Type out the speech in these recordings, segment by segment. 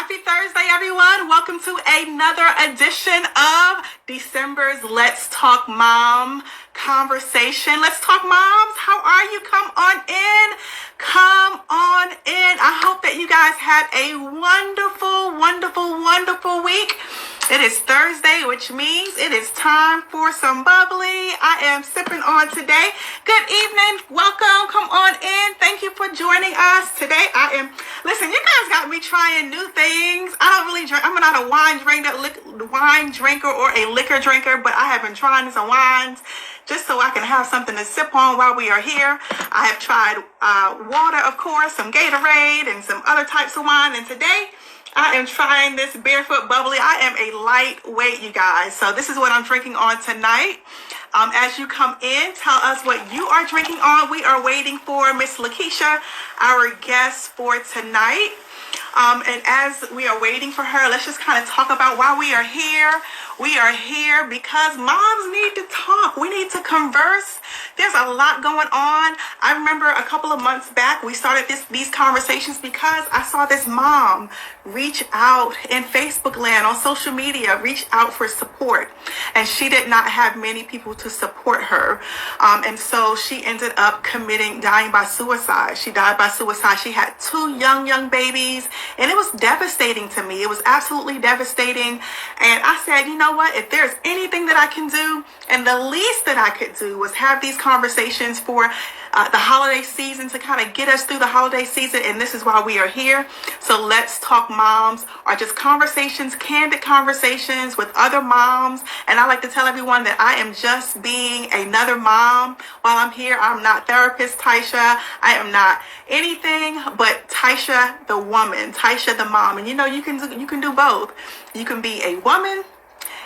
Happy Thursday, everyone. Welcome to another edition of December's Let's Talk Mom conversation. Let's talk moms. How are you? Come on in. Come on in. I hope that you guys had a wonderful, wonderful, wonderful week. It is Thursday, which means it is time for some bubbly. I am sipping on today. Good evening. Welcome. Come on in. Thank you for joining us today. Listen, you guys got me trying new things. I don't really drink. I'm not a wine drinker or a liquor drinker, but I have been trying some wines just so I can have something to sip on while we are here. I have tried water, of course, some Gatorade, and some other types of wine. And today, I am trying this Barefoot Bubbly. I am a lightweight, you guys. So this is what I'm drinking on tonight. As you come in, tell us what you are drinking on. We are waiting for Miss Lakeisha, our guest for tonight. And as we are waiting for her, let's just kind of talk about why we are here. We are here because moms need to talk. We need to converse. There's a lot going on. I remember a couple of months back, we started these conversations because I saw this mom reach out in Facebook land, on social media, reach out for support. And she did not have many people to support her. And so she ended up dying by suicide. She died by suicide. She had two young babies. And it was devastating to me. It was absolutely devastating. And I said, you know what? If there's anything that I can do, and the least that I could do was have these conversations for the holiday season to kind of get us through the holiday season. And this is why we are here. So Let's Talk Moms are just conversations, candid conversations with other moms. And I like to tell everyone that I am just being another mom while I'm here. I'm not therapist Taisha. I am not anything but Taisha the woman, Taisha the mom. And you know, you can do both. You can be a woman,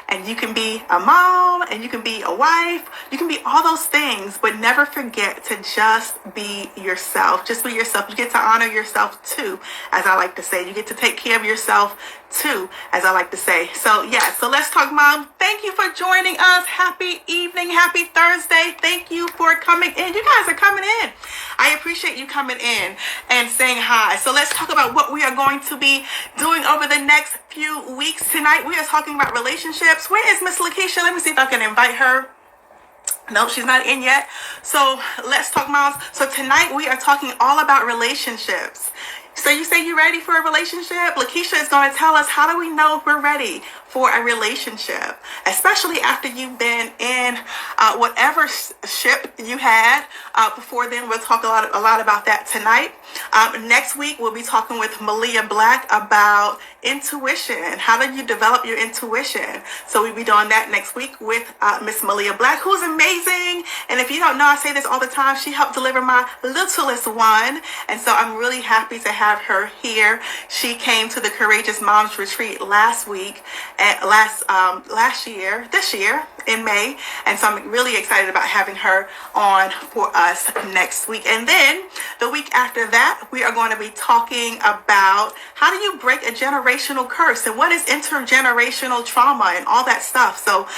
and you can be a mom, and you can be a wife. You can be all those things, but never forget to just be yourself. Just be yourself. You get to honor yourself too, as I like to say. You get to take care of yourself too, as I like to say. So yeah, so Let's Talk Mom. Thank you for joining us. Happy evening. Happy Thursday. Thank you for coming in. You guys are coming in. I appreciate you coming in and saying hi. So let's talk about what we are going to be doing over the next few weeks. Tonight, we are talking about relationships. Where is Miss Lakeisha? Let me see if I can invite her. Nope, she's not in yet. So Let's Talk Moms. So tonight we are talking all about relationships. So you say you're ready for a relationship? Lakeisha is going to tell us, how do we know if we're ready for a relationship, especially after you've been in whatever ship you had before then. We'll talk a lot about that tonight. Next week, we'll be talking with Malia Black about intuition. How do you develop your intuition? So we'll be doing that next week with Miss Malia Black, who's amazing. And if you don't know, I say this all the time, she helped deliver my littlest one. And so I'm really happy to have her here. She came to the Courageous Moms Retreat last year, this year in May. And so I'm really excited about having her on for us next week. And then the week after that, we are going to be talking about how do you break a generational curse and what is intergenerational trauma and all that stuff. So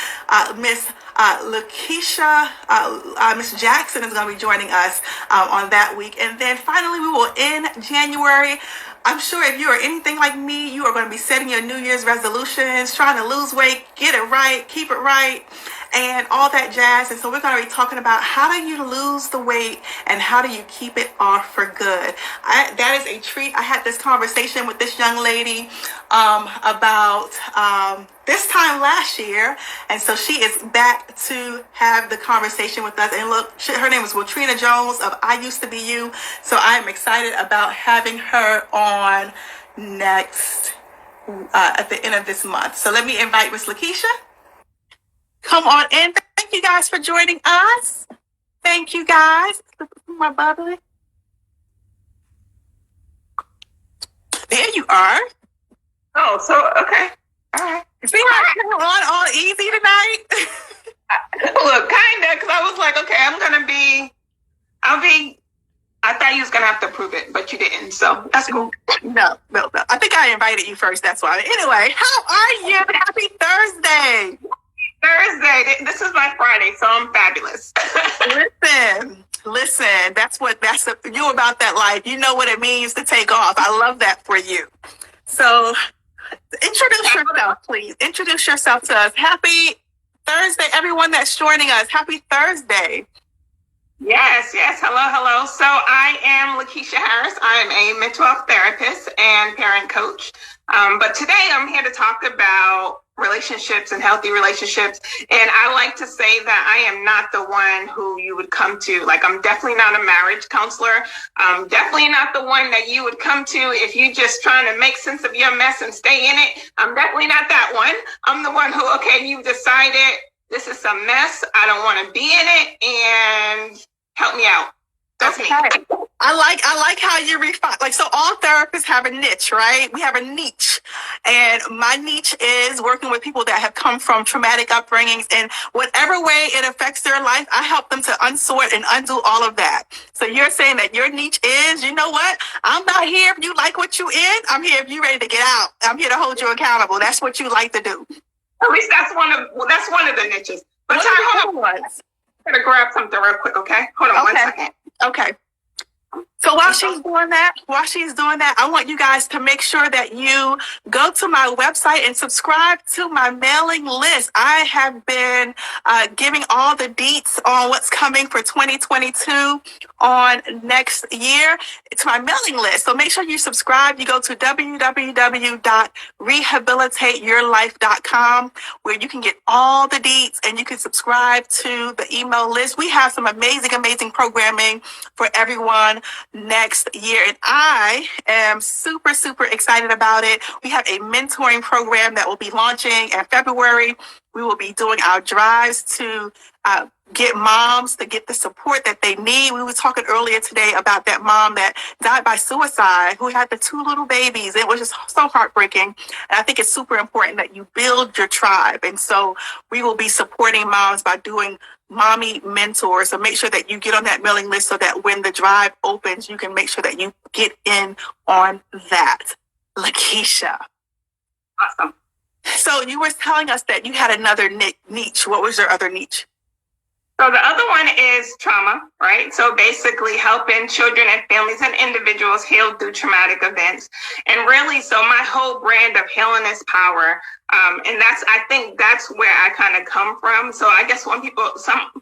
Miss Lakeisha, Miss Jackson is going to be joining us on that week. And then finally, we will end January. I'm sure if you are anything like me, you are going to be setting your New Year's resolutions, trying to lose weight, get it right, keep it right, and all that jazz. And so we're going to be talking about how do you lose the weight and how do you keep it off for good. That is a treat. I had this conversation with this young lady about this time last year. And so she is back to have the conversation with us. And look, her name is Watrina Jones of I Used to Be You. So I'm excited about having her on next at the end of this month. So let me invite Miss Lakeisha. Come on in. Thank you guys for joining us. Thank you guys. My bubbly. There you are. Oh, so okay. All right. See how we're on all easy tonight? Look, kinda, because I was like, okay, I thought you was gonna have to prove it, but you didn't, so that's cool. No. I think I invited you first, that's why. Anyway, how are you? Happy Thursday. Thursday. This is my Friday, so I'm fabulous. Listen, that's you about that life. You know what it means to take off. I love that for you. So introduce yourself, please. Introduce yourself to us. Happy Thursday, everyone that's joining us. Happy Thursday. Yes. Hello. So I am Lakeisha Harris. I am a mental health therapist and parent coach. But today I'm here to talk about relationships and healthy relationships. And I like to say that I am not the one who you would come to. Like, I'm definitely not a marriage counselor. I'm definitely not the one that you would come to if you just trying to make sense of your mess and stay in it. I'm definitely not that one. I'm the one who, okay, you've decided this is some mess. I don't want to be in it, and help me out. That's me. I like how you refine. Like, so all therapists have a niche, right? We have a niche, and my niche is working with people that have come from traumatic upbringings, and whatever way it affects their life, I help them to unsort and undo all of that. So you're saying that your niche is, you know what? I'm not here if you like what you in. I'm here if you ready to get out. I'm here to hold you accountable. That's what you like to do. At least that's one of the niches. But What Ty, are the hold on. other ones? I'm gonna grab something real quick, okay? Hold on 1 Okay. second. Okay. So while she's doing that, I want you guys to make sure that you go to my website and subscribe to my mailing list. I have been giving all the deets on what's coming for 2022 on next year. It's my mailing list. So make sure you subscribe. You go to www.rehabilitateyourlife.com, where you can get all the deets and you can subscribe to the email list. We have some amazing programming for everyone next year, and I am super excited about it. We have a mentoring program that will be launching in February. We will be doing our drives to get moms to get the support that they need. We were talking earlier today about that mom that died by suicide, who had the 2 little babies. It was just so heartbreaking. And I think it's super important that you build your tribe. And so we will be supporting moms by doing mommy mentors. So make sure that you get on that mailing list so that when the drive opens, you can make sure that you get in on that. Lakeisha. Awesome. So you were telling us that you had another niche. What was your other niche? So the other one is trauma, right? So basically helping children and families and individuals heal through traumatic events. And really, so my whole brand of healing is power. And I think that's where I kind of come from. So I guess some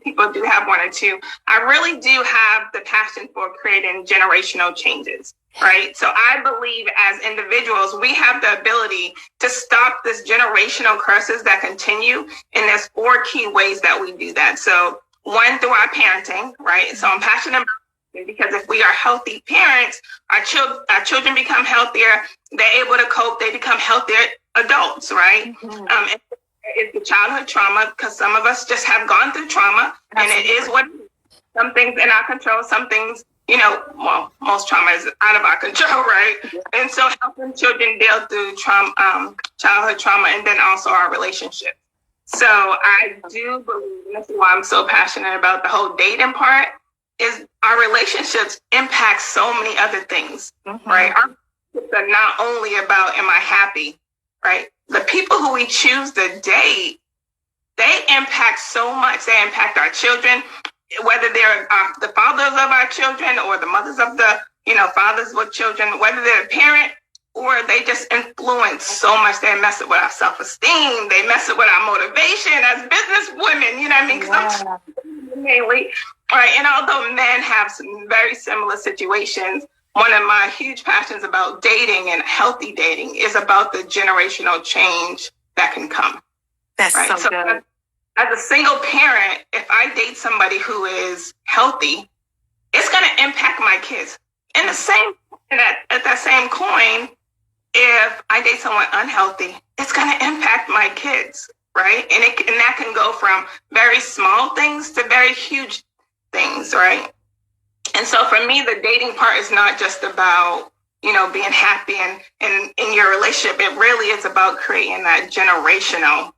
people do have one or two. I really do have the passion for creating generational changes, right? So I believe as individuals, we have the ability to stop this generational curses that continue. And there's 4 key ways that we do that. So 1, through our parenting, right? So I'm passionate about it because if we are healthy parents, our children become healthier. They're able to cope. They become healthier adults, right? Mm-hmm. And it's the childhood trauma, because some of us just have gone through trauma. Absolutely. And it is what some things in our control, some things, most trauma is out of our control, right? Yeah. And so helping children deal through trauma, childhood trauma, and then also our relationships. So I do believe, and this is why I'm so passionate about the whole dating part, is our relationships impact so many other things, mm-hmm. right? Our relationships are not only about, am I happy, right? The people who we choose to date, they impact so much. They impact our children, whether they're the fathers of our children or the mothers of the, fathers with children, whether they're a parent, or they just influence so much. They mess it with our self-esteem. They mess it with our motivation as business women, you know what I mean? Because I'm mainly, right? And although men have some very similar situations, one of my huge passions about dating and healthy dating is about the generational change that can come. That's right? so good. As a single parent, if I date somebody who is healthy, it's going to impact my kids. And at that same coin, if I date someone unhealthy, it's going to impact my kids, right? And that can go from very small things to very huge things, right? And so for me, the dating part is not just about, being happy and in your relationship. It really is about creating that generational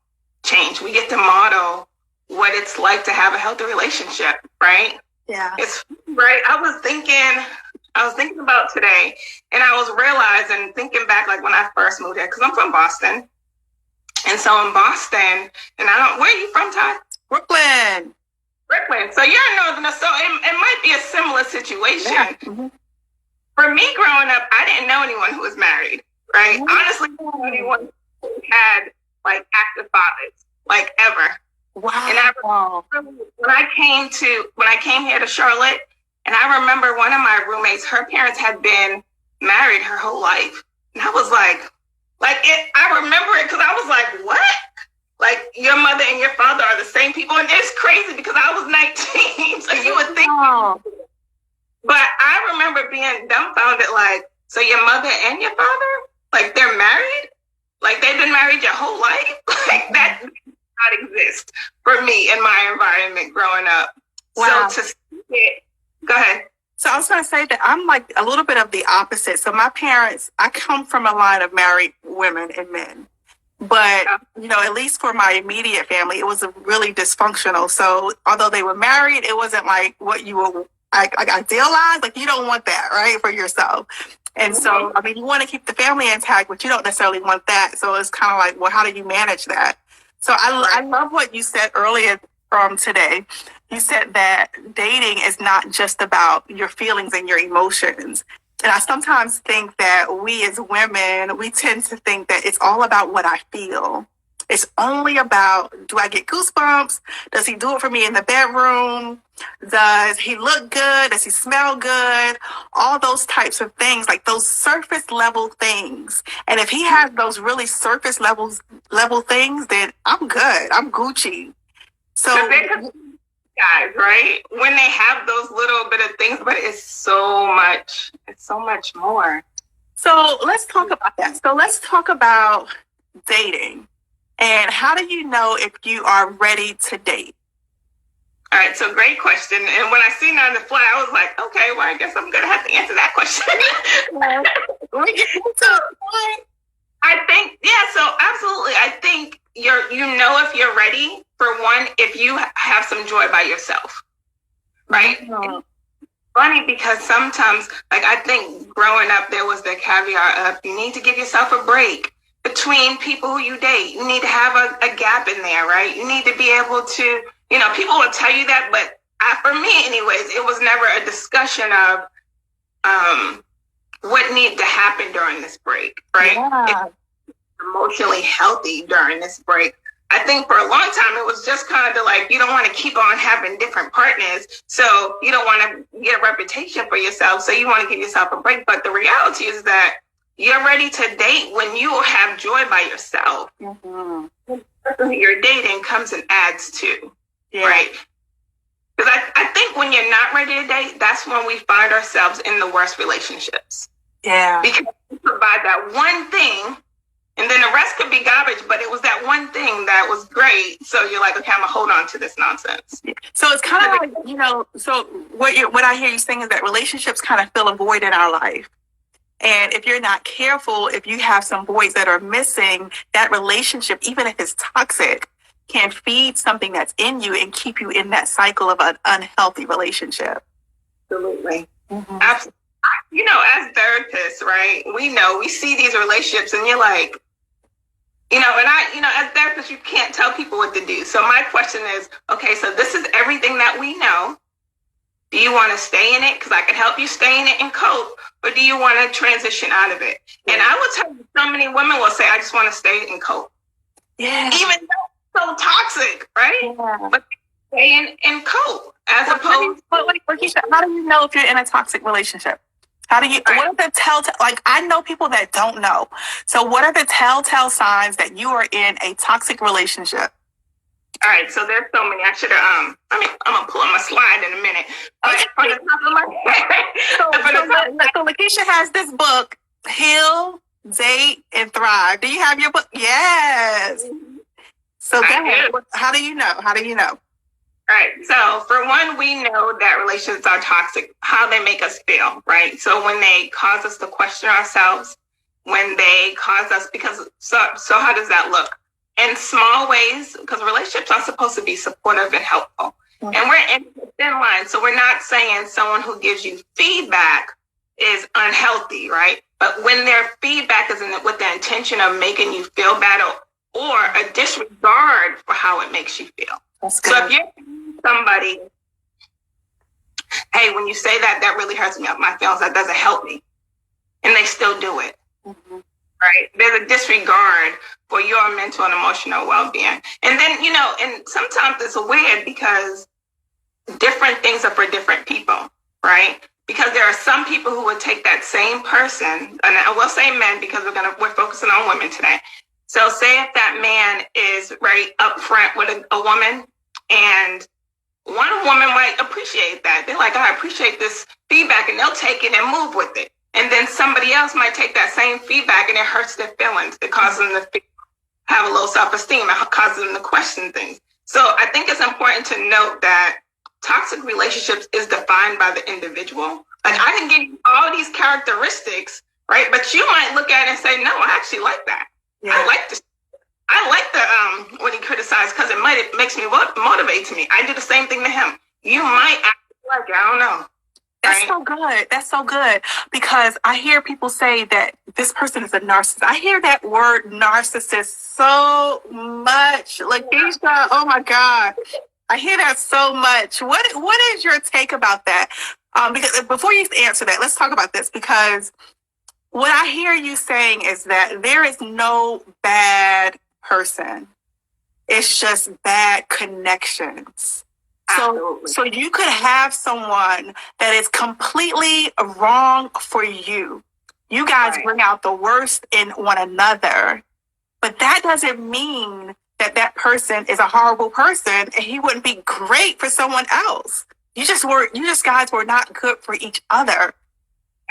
change. We get to model what it's like to have a healthy relationship, right? Yeah. It's right. I was thinking about today, and I was realizing, thinking back, like when I first moved here, because I'm from Boston. And so in Boston, and where are you from, Ty? Brooklyn. So you're in Northern, so it might be a similar situation. Yeah. Mm-hmm. For me growing up, I didn't know anyone who was married, right? Honestly, anyone who had like active fathers, like ever. Wow. And I remember when I came here to Charlotte, and I remember one of my roommates, her parents had been married her whole life. And I was I remember it because I was like, what? Like, your mother and your father are the same people. And it's crazy because I was 19. So you would think. Wow. But I remember being dumbfounded, like, so your mother and your father, like, they're married? Like, they've been married your whole life? Like, that did not exist for me in my environment growing up. Wow. So to see it, go ahead. So I was going to say that I'm like a little bit of the opposite. So my parents, I come from a line of married women and men. But, at least for my immediate family, it was really dysfunctional. So although they were married, it wasn't like what you were idealized. Like, you don't want that, right, for yourself. And so, I mean, you want to keep the family intact, but you don't necessarily want that. So it's kind of like, well, how do you manage that? So I love what you said earlier today. You said that dating is not just about your feelings and your emotions. And I sometimes think that we as women, we tend to think that it's all about what I feel. It's only about, do I get goosebumps? Does he do it for me in the bedroom? Does he look good? Does he smell good? All those types of things, like those surface level things. And if he has those really surface level things, then I'm good. I'm Gucci. So guys, right? When they have those little bit of things, but it's so much more. So let's talk about that. So let's talk about dating. And how do you know if you are ready to date? All right, so great question. And when I seen it on the fly, I was like, okay, well, I guess I'm going to have to answer that question. I think, so absolutely. I think if you're ready, for one, if you have some joy by yourself, right? Mm-hmm. Funny because sometimes, like, I think growing up, there was the caveat of you need to give yourself a break between people who you date. You need to have a gap in there, right? You need to be able to, people will tell you that, but for me anyways, it was never a discussion of what needed to happen during this break, right? Yeah. Emotionally healthy during this break. I think for a long time, it was just kind of like, you don't want to keep on having different partners. So you don't want to get a reputation for yourself. So you want to give yourself a break. But the reality is that you're ready to date when you have joy by yourself. Mm-hmm. The person you're dating comes and adds to, right? Because I think when you're not ready to date, that's when we find ourselves in the worst relationships. Yeah. Because we provide that one thing. And then the rest could be garbage, but it was that one thing that was great. So you're like, okay, I'm gonna hold on to this nonsense. So it's kind of like, so what I hear you saying is that relationships kind of fill a void in our life. And if you're not careful, if you have some voids that are missing, that relationship, even if it's toxic, can feed something that's in you and keep you in that cycle of an unhealthy relationship. Absolutely. Mm-hmm. Absolutely. As therapists, right, we see these relationships and you're like, as therapists, you can't tell people what to do. So my question is, okay, so this is everything that we know. Do you want to stay in it? Because I can help you stay in it and cope. Or do you want to transition out of it? Yeah. And I will tell you, so many women will say, I just want to stay and cope. Yeah. Even though it's so toxic, right? Yeah. But stay and cope as opposed to... How do you know if you're in a toxic relationship? How do you, what are the telltale, like, I know people that don't know. So what are the telltale signs that you are in a toxic relationship? All right, so there's so many. I should have, I'm going to pull up my slide in a minute. But from the top of my so Lakeisha has this book, Heal, Date, and Thrive. Do you have your book? Yes. So go ahead. How do you know? All right. So for one, we know that relationships are toxic, how they make us feel, right? So when they cause us to question ourselves, when they cause us, so how does that look? In small ways, because relationships are supposed to be supportive and helpful. Mm-hmm. And we're in a thin line. So we're not saying someone who gives you feedback is unhealthy, right? But when their feedback is with the intention of making you feel bad or a disregard for how it makes you feel. So if you're somebody, hey, when you say that really hurts me up my feelings, that doesn't help me. And they still do it. Mm-hmm. right? There's a disregard for your mental and emotional well-being. And then, and sometimes it's weird because different things are for different people, right? Because there are some people who would take that same person, and I will say men because we're focusing on women today. So say if that man is very upfront with a woman, and one woman might appreciate that. They're like, I appreciate this feedback, and they'll take it and move with it. And then somebody else might take that same feedback and it hurts their feelings. It causes them to have a low self-esteem. It causes them to question things. So I think it's important to note that toxic relationships is defined by the individual. Like I can give you all these characteristics, right? But you might look at it and say, no, I actually like that. Yeah. I like this. I like the when he criticized because it makes me motivates me. I do the same thing to him. You might act like I don't know. That's so good. That's so good because I hear people say that this person is a narcissist. I hear that word narcissist so much. Like, Keisha, oh my God. I hear that so much. What is your take about that? Because before you answer that, let's talk about this because what I hear you saying is that there is no bad person. It's just bad connections. So you could have someone that is completely wrong for you. You guys bring out the worst in one another, but that doesn't mean that that person is a horrible person and he wouldn't be great for someone else. You just guys were not good for each other.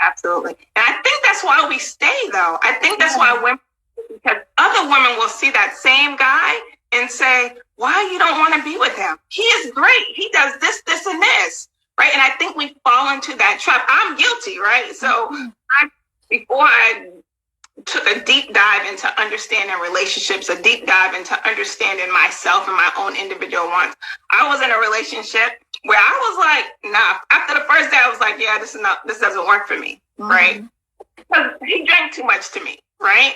Absolutely. And I think that's why we stay though. I think that's why women, because other women will see that same guy and say, why you don't want to be with him? He is great. He does this, this, and this, right? And I think we fall into that trap. I'm guilty, right? So before I took a deep dive into understanding relationships, a deep dive into understanding myself and my own individual wants, I was in a relationship where I was like, nah. After the first day, I was like, yeah, this doesn't work for me, right? Because he drank too much to me, right?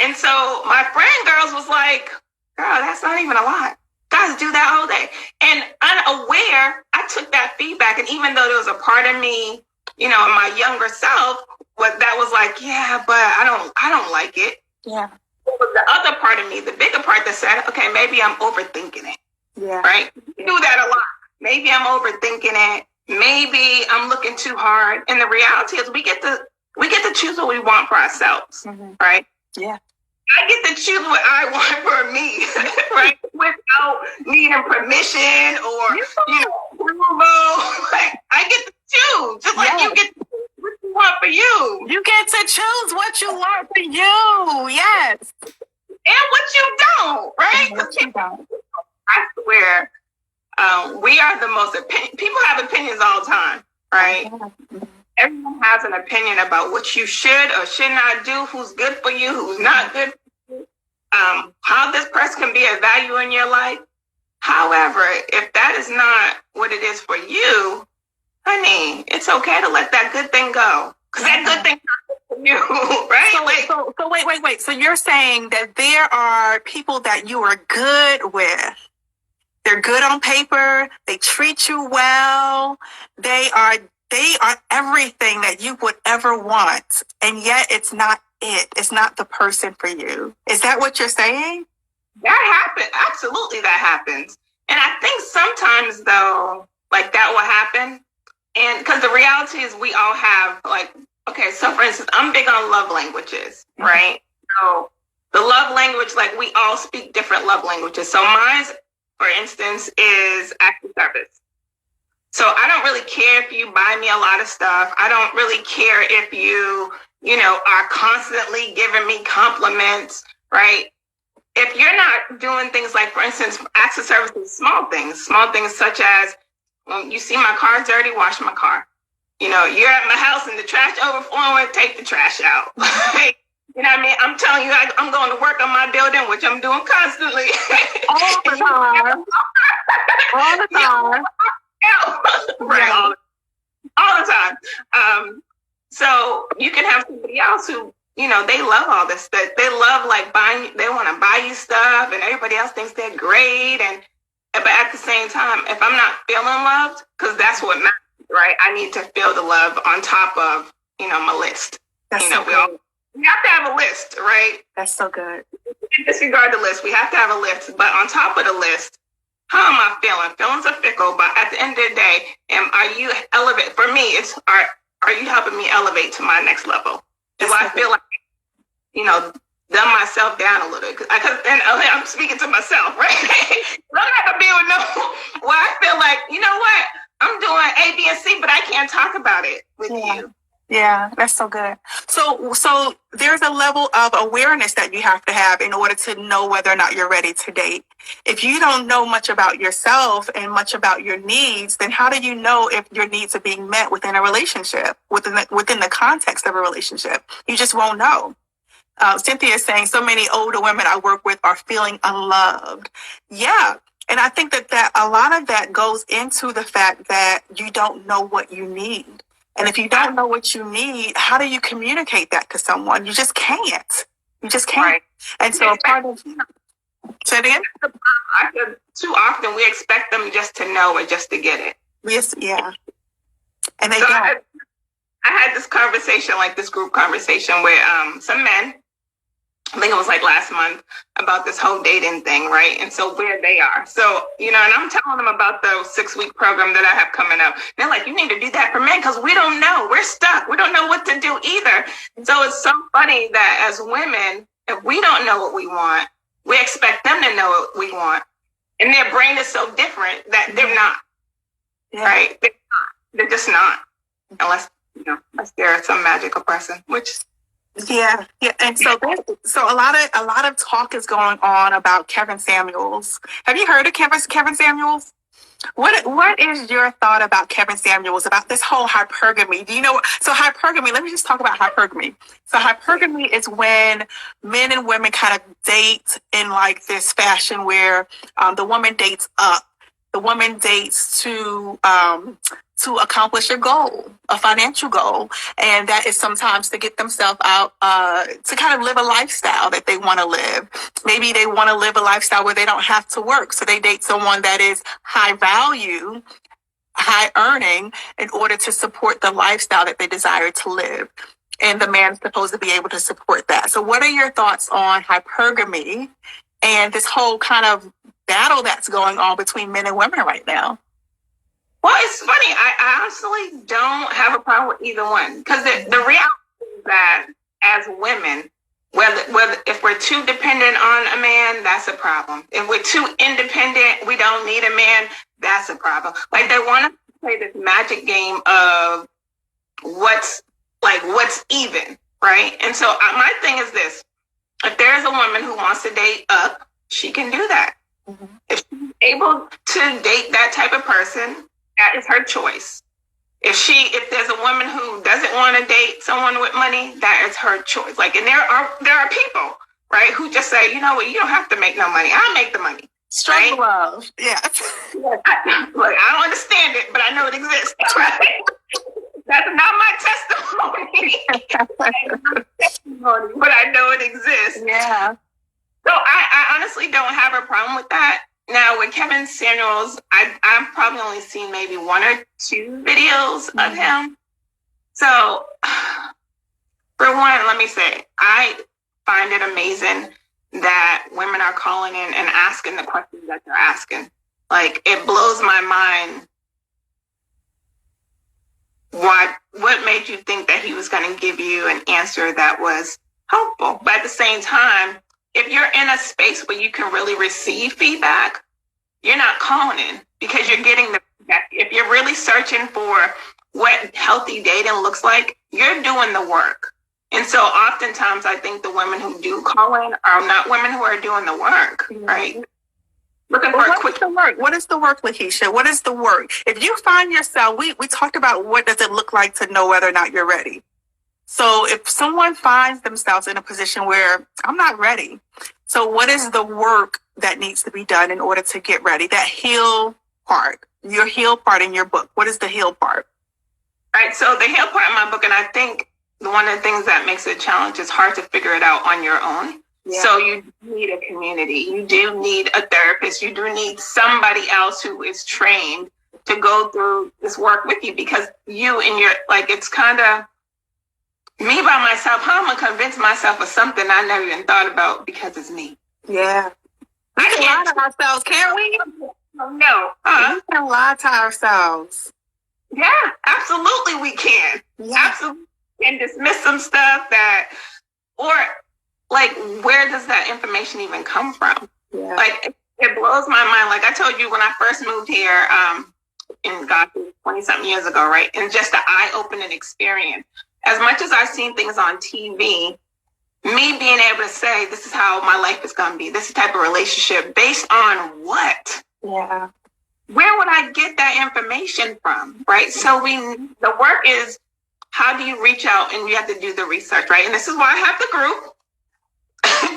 And so my friend girls was like, girl, that's not even a lot. Guys do that all day. And unaware, I took that feedback. And even though there was a part of me, my younger self, that was like, yeah, but I don't like it. Yeah. It was the other part of me, the bigger part that said, okay, maybe I'm overthinking it. Yeah. Right? You do that a lot. Maybe I'm overthinking it. Maybe I'm looking too hard. And the reality is we get to choose what we want for ourselves. Right? Yeah. I get to choose what I want for me, right? Without needing permission or, approval. Like, I get to choose, just like you get to choose what you want for you. You get to choose what you want for you, yes. And what you don't, right? What you don't. I swear, we are the most, people have opinions all the time, right? Everyone has an opinion about what you should or should not do, who's good for you, who's not good for you, how this person can be a value in your life. However, if that is not what it is for you, honey, it's okay to let that good thing go. Because that good thing is for you, right? So wait. So you're saying that there are people that you are good with. They're good on paper. They treat you well. They are everything that you would ever want. And yet it's not it. It's not the person for you. Is that what you're saying? That happens. Absolutely, that happens. And I think sometimes, though, like that will happen. And because the reality is we all have, like, okay, so for instance, I'm big on love languages, right? So the love language, like we all speak different love languages. So mine, for instance, is acts of service. So I don't really care if you buy me a lot of stuff. I don't really care if you are constantly giving me compliments, right? If you're not doing things like, for instance, acts of service is small things such as, when you see my car dirty, wash my car. You're at my house and the trash overflowing, take the trash out. You know what I mean? I'm telling you, I'm going to work on my building, which I'm doing constantly. All the time. All the time. Right. All the time. So you can have somebody else who, they love all this stuff. They love they want to buy you stuff and everybody else thinks they're great. But at the same time, if I'm not feeling loved, because that's what matters, right? I need to feel the love on top of, my list. That's we all we have to have a list, right? That's so good. Disregard the list. We have to have a list. But on top of the list, how am I feeling? Feelings are fickle, but at the end of the day, are you elevate? For me, it's are you helping me elevate to my next level? Do I feel like, dumb myself down a little? Because I'm speaking to myself, right? I'm not gonna be able to know where I feel like, you know what? I'm doing A, B, and C, but I can't talk about it with you. Yeah, that's so good. So there's a level of awareness that you have to have in order to know whether or not you're ready to date. If you don't know much about yourself and much about your needs, then how do you know if your needs are being met within a relationship, within the context of a relationship? You just won't know. Cynthia is saying so many older women I work with are feeling unloved. Yeah. And I think that a lot of that goes into the fact that you don't know what you need. And if you don't know what you need, how do you communicate that to someone? You just can't. You just can't. Right. And so part of say it again? Too often we expect them just to know it, just to get it. Yes, yeah. And they so don't. I had this conversation, like this group conversation with some men. I think it was like last month, about this whole dating thing, right? And so where they are. So, and I'm telling them about the 6-week program that I have coming up. They're like, you need to do that for men because we don't know. We're stuck. We don't know what to do either. So it's so funny that as women, if we don't know what we want, we expect them to know what we want. And their brain is so different that they're not, right? They're just not, unless they're some magical person, which... Yeah. And so a lot of talk is going on about Kevin Samuels. Have you heard of Kevin Samuels? What is your thought about Kevin Samuels, about this whole hypergamy? Do you know? So hypergamy, let me just talk about hypergamy. So hypergamy is when men and women kind of date in like this fashion where the woman dates up. The woman dates to accomplish a goal, a financial goal. And that is sometimes to get themselves out, to kind of live a lifestyle that they want to live. Maybe they want to live a lifestyle where they don't have to work. So they date someone that is high value, high earning in order to support the lifestyle that they desire to live. And the man's supposed to be able to support that. So what are your thoughts on hypergamy and this whole kind of battle that's going on between men and women right now? Well, it's funny. I honestly don't have a problem with either one because the reality is that as women, whether if we're too dependent on a man, that's a problem. If we're too independent, we don't need a man, that's a problem. Like they want to play this magic game of what's even, right? And so my thing is this: if there's a woman who wants to date up, she can do that. Mm-hmm. If she's able to date that type of person, that is her choice. If there's a woman who doesn't want to date someone with money, that is her choice. Like, and there are people, right, who just say, you know what, you don't have to make no money. I'll make the money. Struggle love. Yeah. I don't understand it, but I know it exists. Right? That's not my testimony. But I know it exists. Yeah. So I honestly don't have a problem with that. Now, with Kevin Samuels, I've probably only seen maybe 1 or 2 videos of him. So, for one, let me say, I find it amazing that women are calling in and asking the questions that they're asking. Like, it blows my mind. What made you think that he was going to give you an answer that was helpful? But at the same time, if you're in a space where you can really receive feedback, you're not calling in because you're getting the feedback. If you're really searching for what healthy dating looks like, you're doing the work. And so oftentimes I think the women who do call in are not women who are doing the work, right? Looking for a quick work. What is the work, Lakeisha? What is the work? If you find yourself, we talked about what does it look like to know whether or not you're ready. So if someone finds themselves in a position where I'm not ready, so what is the work that needs to be done in order to get ready? That heal part, your heal part in your book. What is the heal part? Right. So the heal part in my book, and I think one of the things that makes it a challenge is hard to figure it out on your own. Yeah. So you need a community. You do need a therapist. You do need somebody else who is trained to go through this work with you because you and your, like, it's kind of, me by myself, how am I gonna convince myself of something I never even thought about because it's me? Yeah. We can lie to ourselves, can't we? No. We can lie to ourselves. Yeah, absolutely we can. Yeah. Absolutely. And dismiss some stuff that, or like, where does that information even come from? Yeah. Like, it blows my mind. Like I told you when I first moved here, in God, 20-something years ago, right? And just the eye-opening experience. As much as I've seen things on TV, me being able to say, this is how my life is going to be, this type of relationship, based on what? Yeah. Where would I get that information from, right? So the work is, how do you reach out, and you have to do the research, right? And this is why I have the group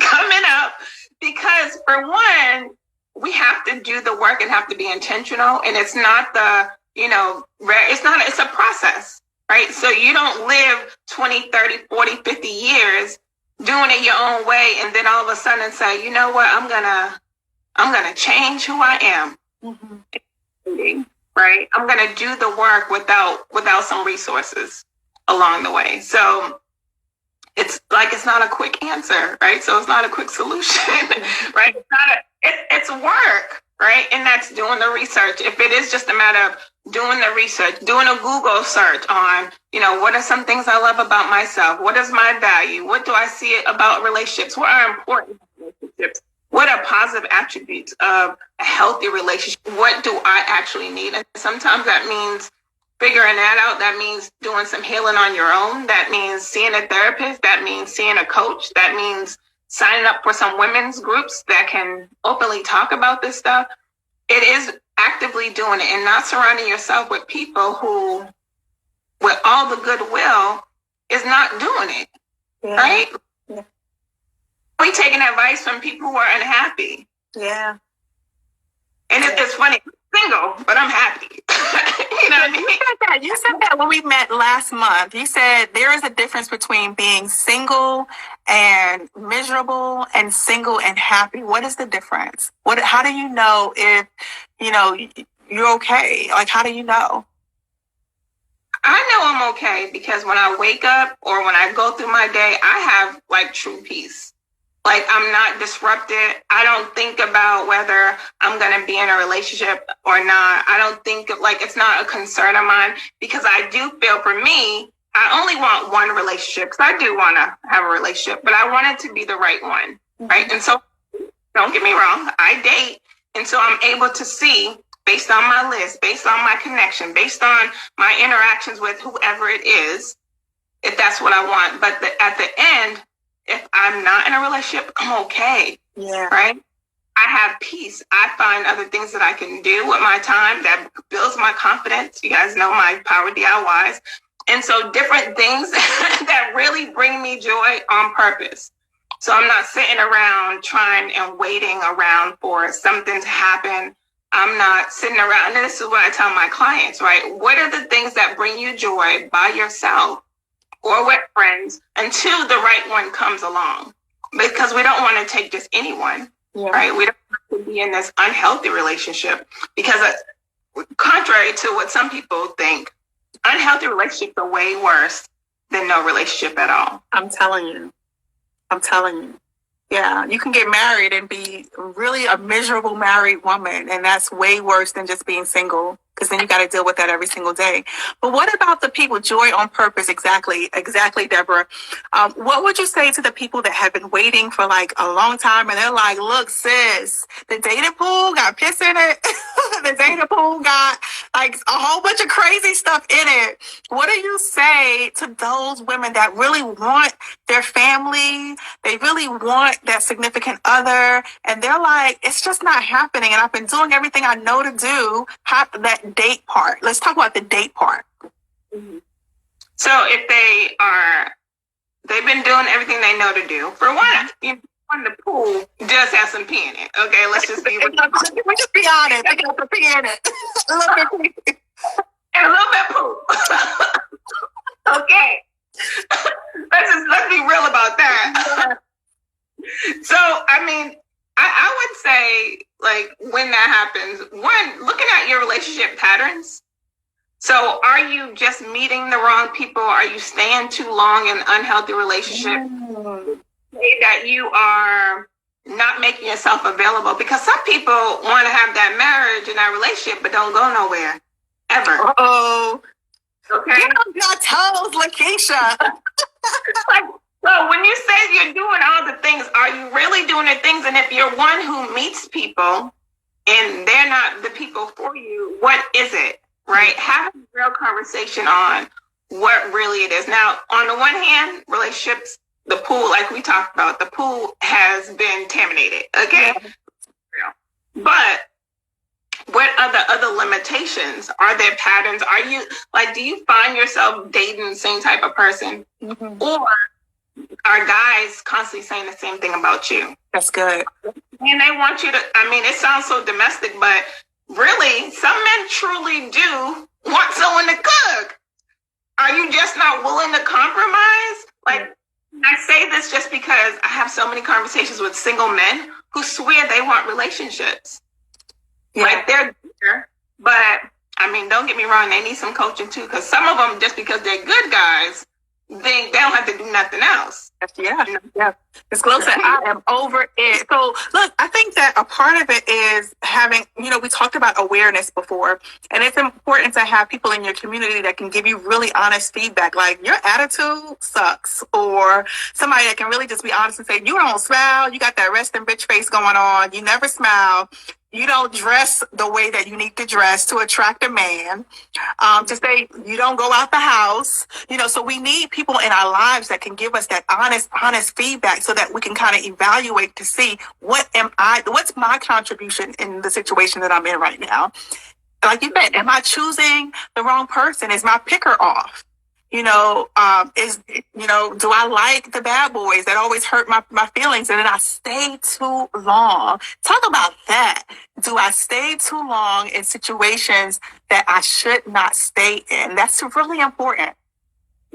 coming up, because for one, we have to do the work and have to be intentional. And it's not it's a process, right? So you don't live 20, 30, 40, 50 years doing it your own way. And then all of a sudden say, you know what, I'm going to change who I am. Mm-hmm. Right. I'm going to do the work without some resources along the way. So it's not a quick answer, right? So it's not a quick solution, right? It's work, right? And that's doing the research. If it is just a matter of doing the research, doing a Google search on, what are some things I love about myself? What is my value? What do I see about relationships? What are important relationships? What are positive attributes of a healthy relationship? What do I actually need? And sometimes that means figuring that out. That means doing some healing on your own. That means seeing a therapist. That means seeing a coach. That means signing up for some women's groups that can openly talk about this stuff. It is actively doing it and not surrounding yourself with people who, with all the goodwill, is not doing it, right? Yeah. We taking advice from people who are unhappy. Yeah. And it's funny, I'm single, but I'm happy. You know what I mean? You said that when we met last month. You said there is a difference between being single and miserable and single and happy. What is the difference? How do you know if, you're okay? Like, how do you know? I know I'm okay because when I wake up or when I go through my day, I have like true peace. Like, I'm not disrupted. I don't think about whether I'm going to be in a relationship or not. I don't think it's not a concern of mine, because I do feel, for me, I only want one relationship, because I do want to have a relationship, but I want it to be the right one, right? And so, don't get me wrong, I date. And so I'm able to see, based on my list, based on my connection, based on my interactions with whoever it is, if that's what I want. But at the end, if I'm not in a relationship, I'm okay. Yeah. Right? I have peace. I find other things that I can do with my time that builds my confidence. You guys know my Power DIYs. And so different things that really bring me joy on purpose. So I'm not sitting around trying and waiting around for something to happen. I'm not sitting around. And this is what I tell my clients, right? What are the things that bring you joy by yourself or with friends until the right one comes along? Because we don't want to take just anyone, right? We don't want to be in this unhealthy relationship, because contrary to what some people think, unhealthy relationships are way worse than no relationship at all. I'm telling you. Yeah, you can get married and be really a miserable married woman, and that's way worse than just being single, because then you got to deal with that every single day. But what about the people, joy on purpose? Exactly, Deborah. What would you say to the people that have been waiting for like a long time, and they're like, look, sis, the dating pool got piss in it. The dating pool got like a whole bunch of crazy stuff in it. What do you say to those women that really want their family? They really want that significant other, and they're like, it's just not happening. And I've been doing everything I know to do. That date part. Let's talk about the date part. Mm-hmm. So if they've been doing everything they know to do. For one, on the pool just has some pee in it. Okay, let's just be. We just be honest. They got the pee in it. A little bit pee. And a little bit poo. Okay. Let's be real about that. So, I mean, I would say, like, when that happens, one, looking at your relationship patterns, So are you just meeting the wrong people? Are you staying too long in unhealthy relationship? Say that you are not making yourself available, because some people want to have that marriage and that relationship but don't go nowhere ever. Oh, Okay. get on your toes, Lakeisha. Like, so when you say you're doing all the things, are you really doing the things? And if you're one who meets people and they're not the people for you, what is it? Right? Have a real conversation on what really it is. Now, on the one hand, relationships, the pool, like we talked about, the pool has been contaminated. Okay. Yeah. But what are the other limitations? Are there patterns? Are you like, do you find yourself dating the same type of person? Mm-hmm. Or are guys constantly saying the same thing about you? That's good. And they want you to, I mean, it sounds so domestic, but really, some men truly do want someone to cook. Are you just not willing to compromise? Like, I say this just because I have so many conversations with single men who swear they want relationships. Yeah. Like, they're there, but I mean, don't get me wrong, they need some coaching too, because some of them, just because they're good guys, they don't have to do nothing else. Yeah. It's close that I am over it. So look, I think that a part of it is having, we talked about awareness before, and it's important to have people in your community that can give you really honest feedback. Like, your attitude sucks, or somebody that can really just be honest and say, you don't smile. You got that resting bitch face going on. You never smile. You don't dress the way that you need to dress to attract a man. To say you don't go out the house. So we need people in our lives that can give us that honest feedback, so that we can kind of evaluate to see what's my contribution in the situation that I'm in right now. Like you said, am I choosing the wrong person? Is my picker off? Do I like the bad boys that always hurt my feelings, and then I stay too long? Talk about that. Do I stay too long in situations that I should not stay in? That's really important.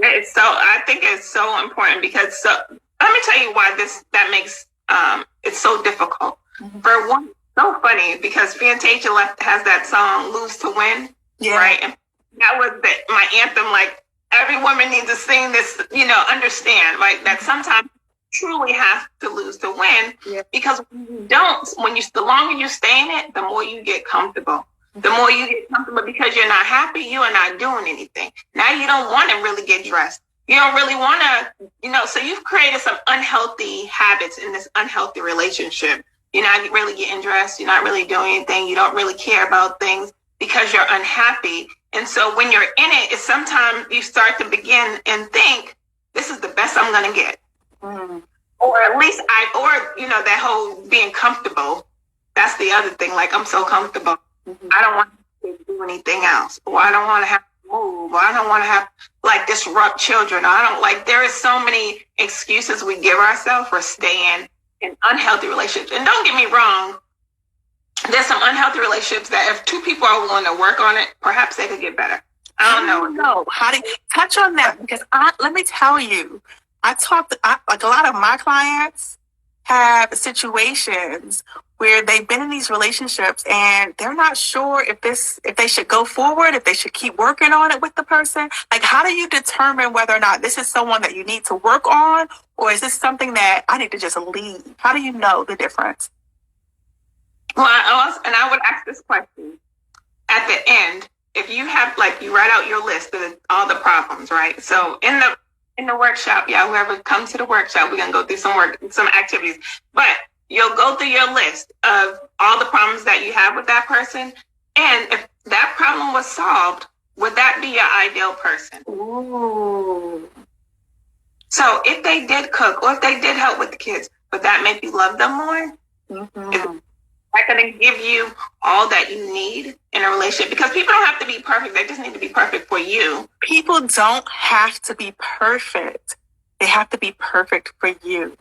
I think it's so important, because let me tell you why that makes it so difficult. Mm-hmm. For one, so funny, because Fantasia has that song "Lose to Win," right? And that was my anthem. Like, every woman needs to sing this, understand, like, that sometimes you truly have to lose to win. Yeah. Because when you don't, the longer you stay in it, the more you get comfortable. The more you get comfortable because you're not happy, you are not doing anything. Now you don't want to really get dressed. You don't really want to, so you've created some unhealthy habits in this unhealthy relationship. You're not really getting dressed. You're not really doing anything. You don't really care about things because you're unhappy. And so when you're in it, it's sometimes you start to begin and think, this is the best I'm going to get. Mm. Or at least that whole being comfortable. That's the other thing. Like, I'm so comfortable. Mm-hmm. I don't want to do anything else. Or I don't want to have to move. Or I don't want to have, disrupt children. There is so many excuses we give ourselves for staying in unhealthy relationships. And don't get me wrong, there's some unhealthy relationships that if two people are willing to work on it, perhaps they could get better. I don't know. How do you touch on that? Because let me tell you, a lot of my clients have situations where they've been in these relationships and they're not sure if they should go forward, if they should keep working on it with the person. Like, how do you determine whether or not this is someone that you need to work on, or is this something that I need to just leave? How do you know the difference? Well, I would ask this question at the end. If you have, you write out your list of all the problems, right? So in the workshop, whoever comes to the workshop, we're gonna go through some activities. But you'll go through your list of all the problems that you have with that person, and if that problem was solved, would that be your ideal person? Ooh. So if they did cook, or if they did help with the kids, would that make you love them more? Mm-hmm. Is that going to give you all that you need in a relationship? Because people don't have to be perfect. They just need to be perfect for you. People don't have to be perfect. They have to be perfect for you.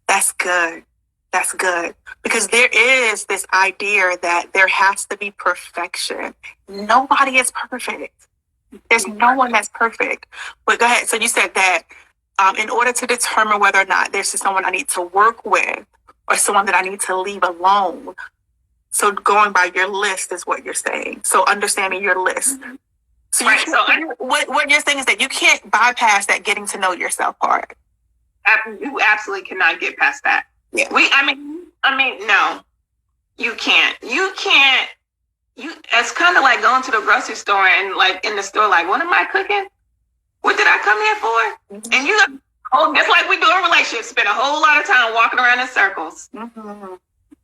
That's good. That's good. Because there is this idea that there has to be perfection. Nobody is perfect. There's no one that's perfect. But go ahead. So you said that in order to determine whether or not there's someone I need to work with, or someone that I need to leave alone. So going by your list is what you're saying. So understanding your list. So Right. So what you're saying is that you can't bypass that getting to know yourself part. you absolutely cannot get past that. Yeah. I mean, no, you can't. You can't. It's kind of like going to the grocery store and like in the store, like, what am I cooking? What did I come here for? Mm-hmm. And just like we do in relationships, spend a whole lot of time walking around in circles. Mm-hmm.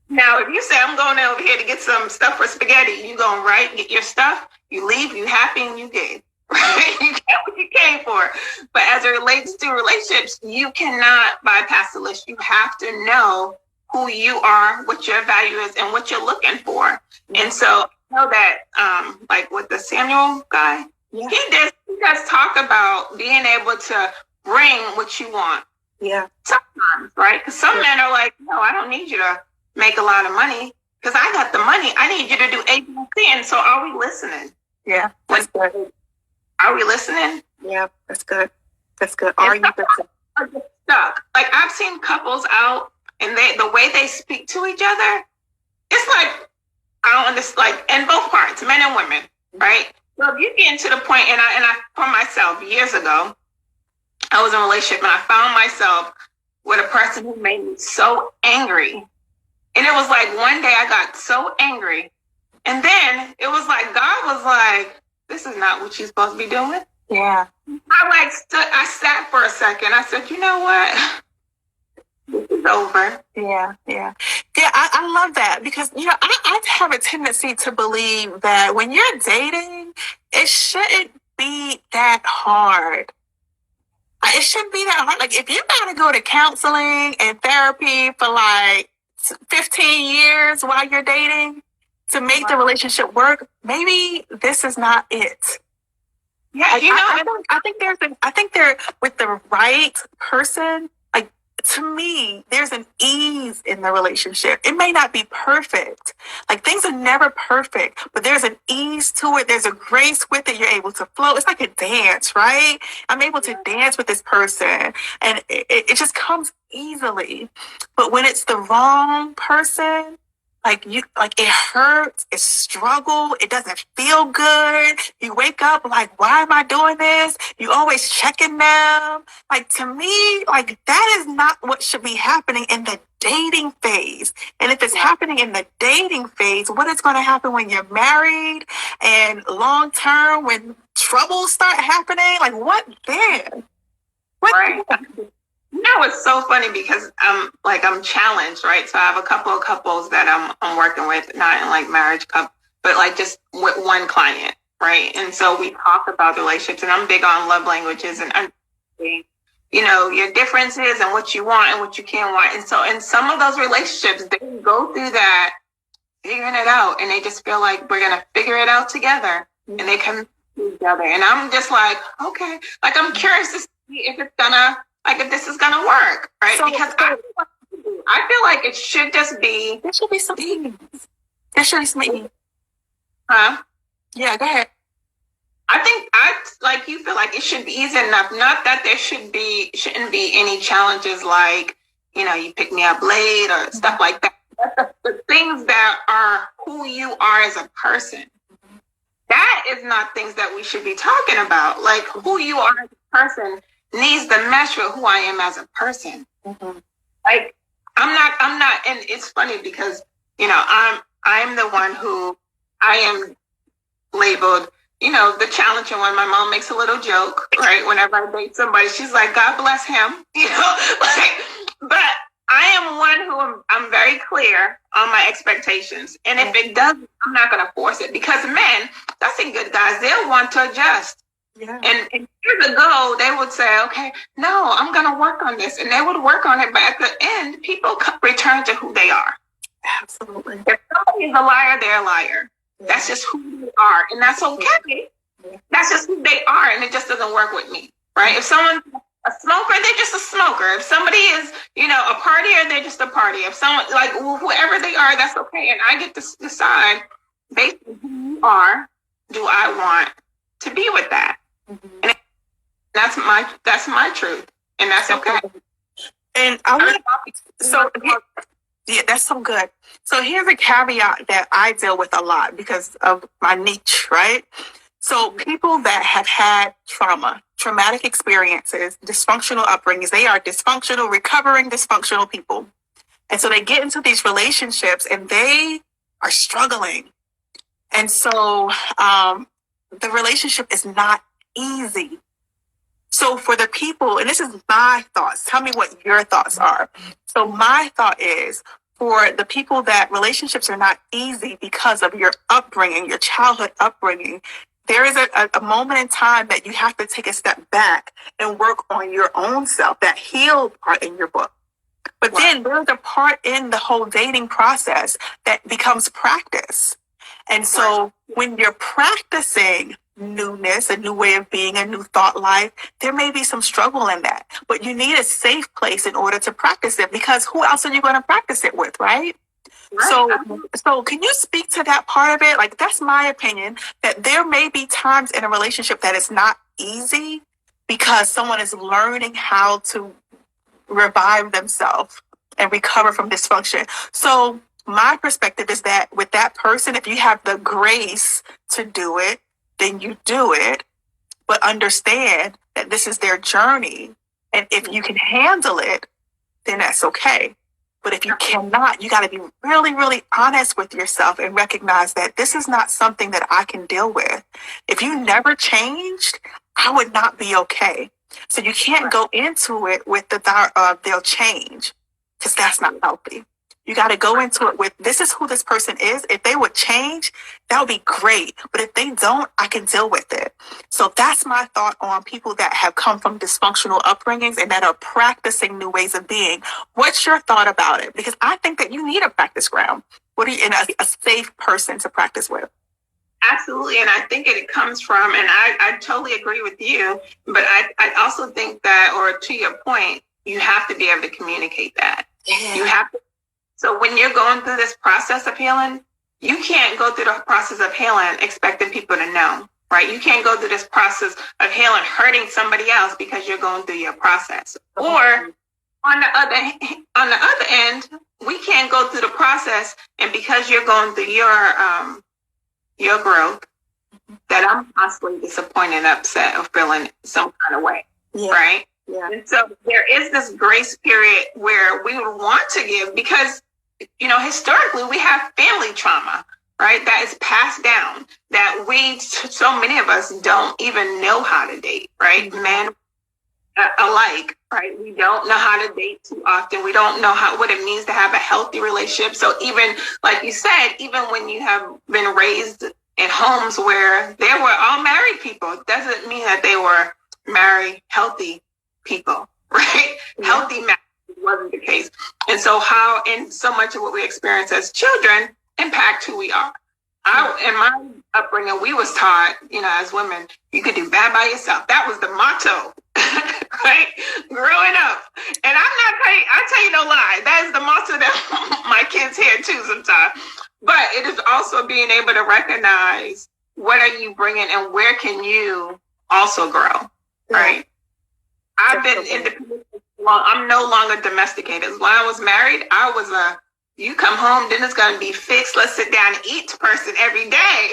Now, if you say, I'm going over here to get some stuff for spaghetti, you going right, get your stuff, you leave, you happy, and you good. Right? You get what you came for. But as it relates to relationships, you cannot bypass the list. You have to know who you are, what your value is, and what you're looking for. Mm-hmm. And so I know that, like with the Samuel guy, yeah. he does talk about being able to bring what you want. Yeah. Sometimes, right? Because some men are like, no, I don't need you to make a lot of money because I got the money. I need you to do A, B, C. And so are we listening? Yeah. That's good. Are we listening? Yeah, that's good. That's good. Are you stuck? Like I've seen couples out and the way they speak to each other, it's like, I don't understand, like in both parts, men and women, right? So if you get into the point, and I for myself, years ago, I was in a relationship and I found myself with a person who made me so angry. And it was like one day I got so angry. And then it was like God was like, this is not what you're supposed to be doing. Yeah. I sat for a second. I said, you know what? This is over. Yeah. I love that because, I have a tendency to believe that when you're dating, it shouldn't be that hard. It shouldn't be that hard. Like if you got to go to counseling and therapy for like 15 years while you're dating to make the relationship work, maybe this is not it. Yeah, I think there with the right person, like to me, there's an ease in the relationship. It may not be perfect. Like things are never perfect, but there's an ease to it. There's a grace with it. You're able to flow. It's like a dance, right? I'm able to dance with this person and it just comes easily. But when it's the wrong person, like it hurts, it struggle, it doesn't feel good. You wake up like, why am I doing this? You always checking them. Like to me, like that is not what should be happening in the dating phase. And if it's happening in the dating phase, what is going to happen when you're married and long term when troubles start happening? Like what then? Right. It's so funny because I'm challenged, right? So I have a couple of couples that I'm working with, not in like marriage couple, but like just with one client, right? And so we talk about relationships, and I'm big on love languages and understanding, your differences and what you want and what you can't want. And so in some of those relationships, they go through that, figuring it out, and they just feel like we're gonna figure it out together, and they come together. And I'm just like, okay, like I'm curious to see if this is gonna work, right? So, because I feel like it should just be. There should be some ease. There should be some ease. Huh? Yeah, go ahead. I think you feel like it should be easy enough. Not that there shouldn't be any challenges like, you pick me up late or stuff like that. But the things that are who you are as a person, that is not things that we should be talking about. Like who you are as a person needs to mesh with who I am as a person. Mm-hmm. Like I'm not, and it's funny because, I'm the one who I am labeled, the challenging one. My mom makes a little joke, right? Whenever I date somebody, she's like, God bless him, but I am one who I'm very clear on my expectations. And if it doesn't, I'm not going to force it because men, that's in good guys, they'll want to adjust. Yeah. And years ago, they would say, okay, no, I'm going to work on this. And they would work on it. But at the end, people return to who they are. Absolutely. If somebody is a liar, they're a liar. Yeah. That's just who they are. And that's okay. Yeah. That's just who they are. And it just doesn't work with me. Right? If someone's a smoker, they're just a smoker. If somebody is, a partier, they're just a partier. If someone, like whoever they are, that's okay. And I get to decide based on who you are, do I want to be with that? Mm-hmm. And that's my truth, and that's okay. And that's so good. So here's a caveat that I deal with a lot because of my niche, right? So people that have had traumatic experiences, dysfunctional upbringings, they are dysfunctional, recovering dysfunctional people. And so they get into these relationships and they are struggling. And so the relationship is not easy. So for the people, and this is my thoughts, tell me what your thoughts are. So my thought is, for the people that relationships are not easy because of your upbringing, your childhood upbringing, there is a moment in time that you have to take a step back and work on your own self, that healed part in your book. But then there's a part in the whole dating process that becomes practice. And so when you're practicing newness, a new way of being, a new thought life, there may be some struggle in that. But you need a safe place in order to practice it, because who else are you going to practice it with, right? So can you speak to that part of it? Like, that's my opinion, that there may be times in a relationship that it's not easy because someone is learning how to revive themselves and recover from dysfunction. So my perspective is that with that person, if you have the grace to do it, then you do it, but understand that this is their journey. And if you can handle it, then that's okay. But if you cannot, you got to be really, really honest with yourself and recognize that this is not something that I can deal with. If you never changed, I would not be okay. So you can't go into it with the thought of they'll change, because that's not healthy. You got to go into it with, this is who this person is. If they would change, that would be great. But if they don't, I can deal with it. So that's my thought on people that have come from dysfunctional upbringings and that are practicing new ways of being. What's your thought about it? Because I think that you need a practice ground. What are you in a safe person to practice with? Absolutely. And I think it comes from, and I totally agree with you, but I also think that, or to your point, you have to be able to communicate that. Yeah. You have to. So when you're going through this process of healing, you can't go through the process of healing expecting people to know, right? You can't go through this process of healing hurting somebody else because you're going through your process. Or on the other end, we can't go through the process, and because you're going through your growth, that I'm constantly disappointed and upset or feeling some kind of way, right? Yeah. And so there is this grace period where we would want to give, because, you know, historically we have family trauma, right? That is passed down, that so many of us don't even know how to date, right? Mm-hmm. Men alike, right? We don't know how to date too often. We don't know what it means to have a healthy relationship. So even, like you said, even when you have been raised in homes where there were all married people, it doesn't mean that they were married, healthy people, right? Yeah. Healthy marriage wasn't the case. And so how, in so much of what we experience as children, impact who we are. In my upbringing, we was taught, you know, as women, you could do bad by yourself. That was the motto, right? Growing up. And I tell you no lie, that is the motto that my kids hear too sometimes. But it is also being able to recognize, what are you bringing and where can you also grow, right? I've been independent long. I'm no longer domesticated. When I was married, I was you come home, dinner's gonna be fixed. Let's sit down and eat person every day.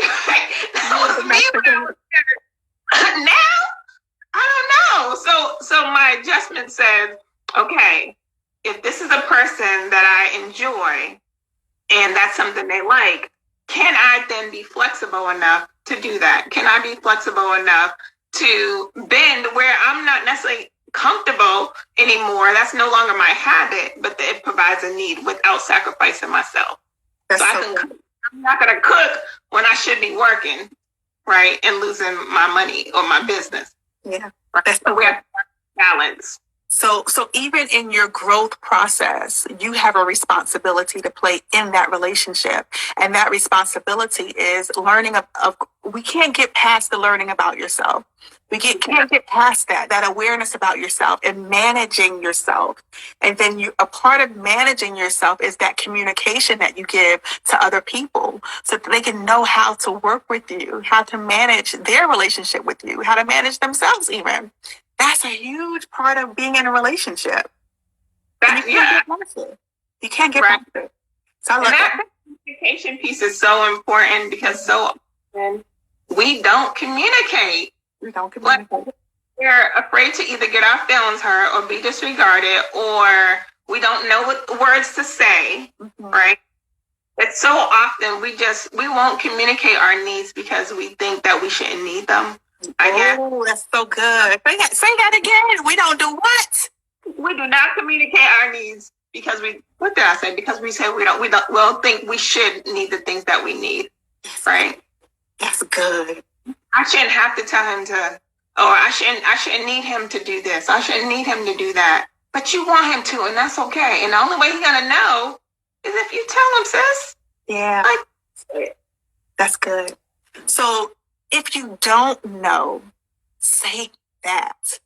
That was me when I was married. Now, I don't know. So my adjustment says, okay, if this is a person that I enjoy and that's something they like, can I then be flexible enough to do that? Can I be flexible enough to bend where I'm not necessarily comfortable anymore? That's no longer my habit, but it provides a need without sacrificing myself. I'm not going to cook when I should be working, right? And losing my money or my business. Yeah. Right? That's the way I balance. So even in your growth process, you have a responsibility to play in that relationship. And that responsibility is learning we can't get past the learning about yourself. We can't get past that awareness about yourself and managing yourself. And then a part of managing yourself is that communication that you give to other people so that they can know how to work with you, how to manage their relationship with you, how to manage themselves even. That's a huge part of being in a relationship. You can't get past it. So I love that. Communication piece is so important, because so often we don't communicate. We don't communicate. We're afraid to either get our feelings hurt or be disregarded, or we don't know what words to say, right? It's so often we won't communicate our needs because we think that we shouldn't need them. Oh, that's so good. Say that again. We don't do what? We do not communicate our needs because what did I say? Because we say we don't think we should need the things that we need, right? That's good. I shouldn't have to tell him I shouldn't need him to do this. I shouldn't need him to do that. But you want him to, and that's okay. And the only way he's gonna know is if you tell him, sis. Yeah. That's good. So if you don't know, say that.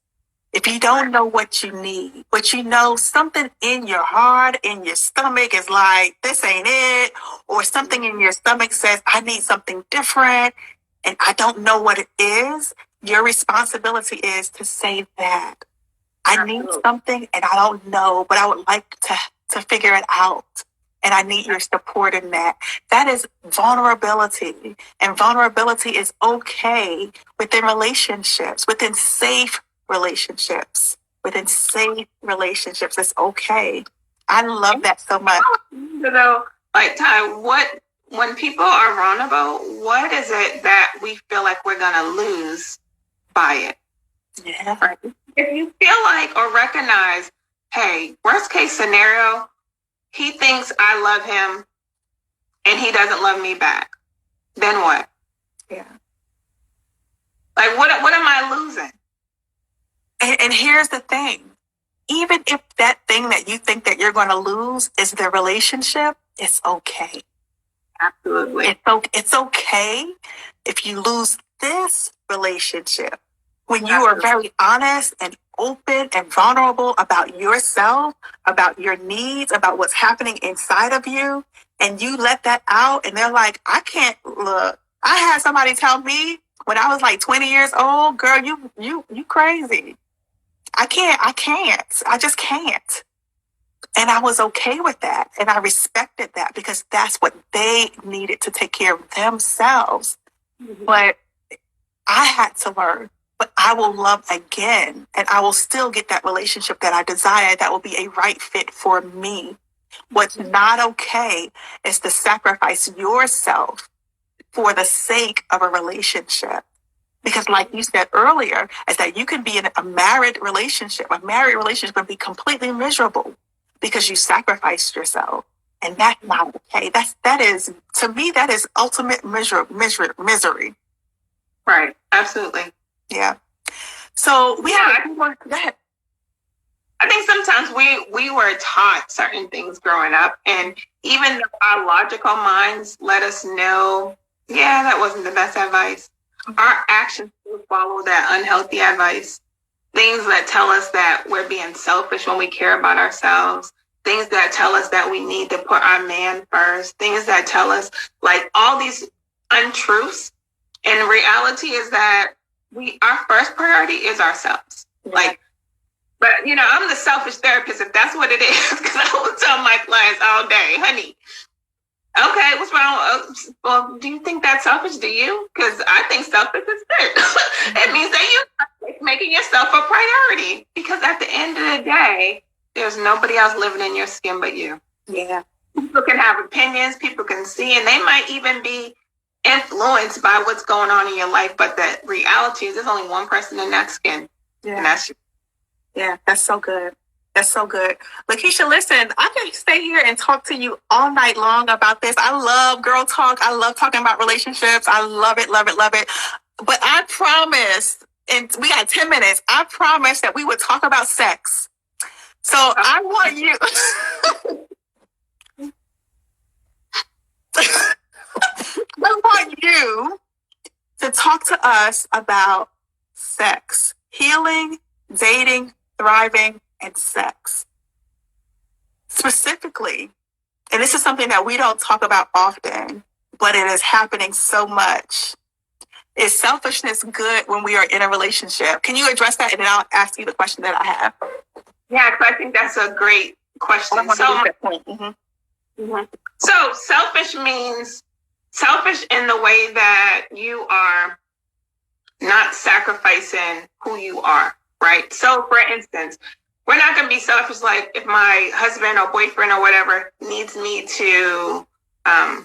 If you don't know what you need, but you know something in your heart, in your stomach is like, this ain't it, or something in your stomach says, I need something different, and I don't know what it is, your responsibility is to say that. I need something and I don't know, but I would like to figure it out. And I need your support in that. That is vulnerability. And vulnerability is okay within relationships, within safe relationships. Within safe relationships, it's okay. I love that so much. Like, Ty, when people are vulnerable, what is it that we feel like we're going to lose by it? Yeah. Right? If you feel like or recognize, hey, worst case scenario, he thinks I love him and he doesn't love me back, then what? Yeah. Like, what am I losing? And here's the thing. Even if that thing that you think that you're going to lose is the relationship, it's okay. Absolutely. It's okay if you lose this relationship. When you are very honest and open and vulnerable about yourself, about your needs, about what's happening inside of you, and you let that out, and they're like, I can't look. I had somebody tell me when I was like 20 years old, girl, you crazy. I just can't. And I was okay with that. And I respected that because that's what they needed to take care of themselves. Mm-hmm. But I had to learn, but I will love again. And I will still get that relationship that I desire that will be a right fit for me. What's not okay is to sacrifice yourself for the sake of a relationship. Because like you said earlier, is that you can be in a married relationship. A married relationship can be completely miserable because you sacrificed yourself. And that's not okay. That is, to me, that is ultimate misery. Right. Absolutely. Yeah. So we have that. I think sometimes we were taught certain things growing up, and even though our logical minds let us know, yeah, that wasn't the best advice, our actions will follow that unhealthy advice. Things that tell us that we're being selfish when we care about ourselves. Things that tell us that we need to put our man first. Things that tell us like all these untruths. And reality is that our first priority is ourselves. Yeah. But I'm the selfish therapist if that's what it is, because I will tell my clients all day, honey, okay, what's wrong? Well, do you think that's selfish? Do you? Because I think selfish is good. It means that you're making yourself a priority, because at the end of the day, there's nobody else living in your skin but you. Yeah. People can have opinions, people can see, and they might even be influenced by what's going on in your life. But the reality is there's only one person in that skin. Yeah. And that's you. Yeah, that's so good. That's so good. Lakeisha, listen, I can stay here and talk to you all night long about this. I love girl talk. I love talking about relationships. I love it, love it, love it. But I promised, and we got 10 minutes, I promised that we would talk about sex. So I want you... I want you to talk to us about sex, healing, dating, thriving, and sex. Specifically, and this is something that we don't talk about often, but it is happening so much. Is selfishness good when we are in a relationship? Can you address that? And then I'll ask you the question that I have. Yeah, because I think that's a great question. So selfish means selfish in the way that you are not sacrificing who you are, right? So for instance, we're not going to be selfish. Like if my husband or boyfriend or whatever needs me to, I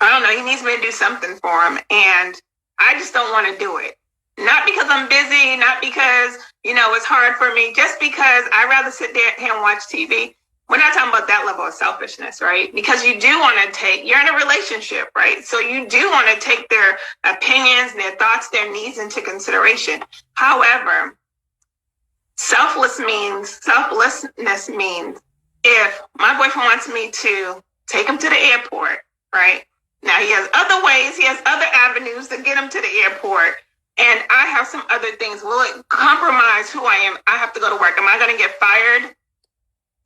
don't know, he needs me to do something for him. And I just don't want to do it. Not because I'm busy, not because, it's hard for me, just because I'd rather sit there and watch TV. We're not talking about that level of selfishness, right? Because you do want to you're in a relationship, right? So you do want to take their opinions, their thoughts, their needs into consideration. However, selflessness means if my boyfriend wants me to take him to the airport, right? Now he has other ways, he has other avenues to get him to the airport. And I have some other things. Will it compromise who I am? I have to go to work. Am I going to get fired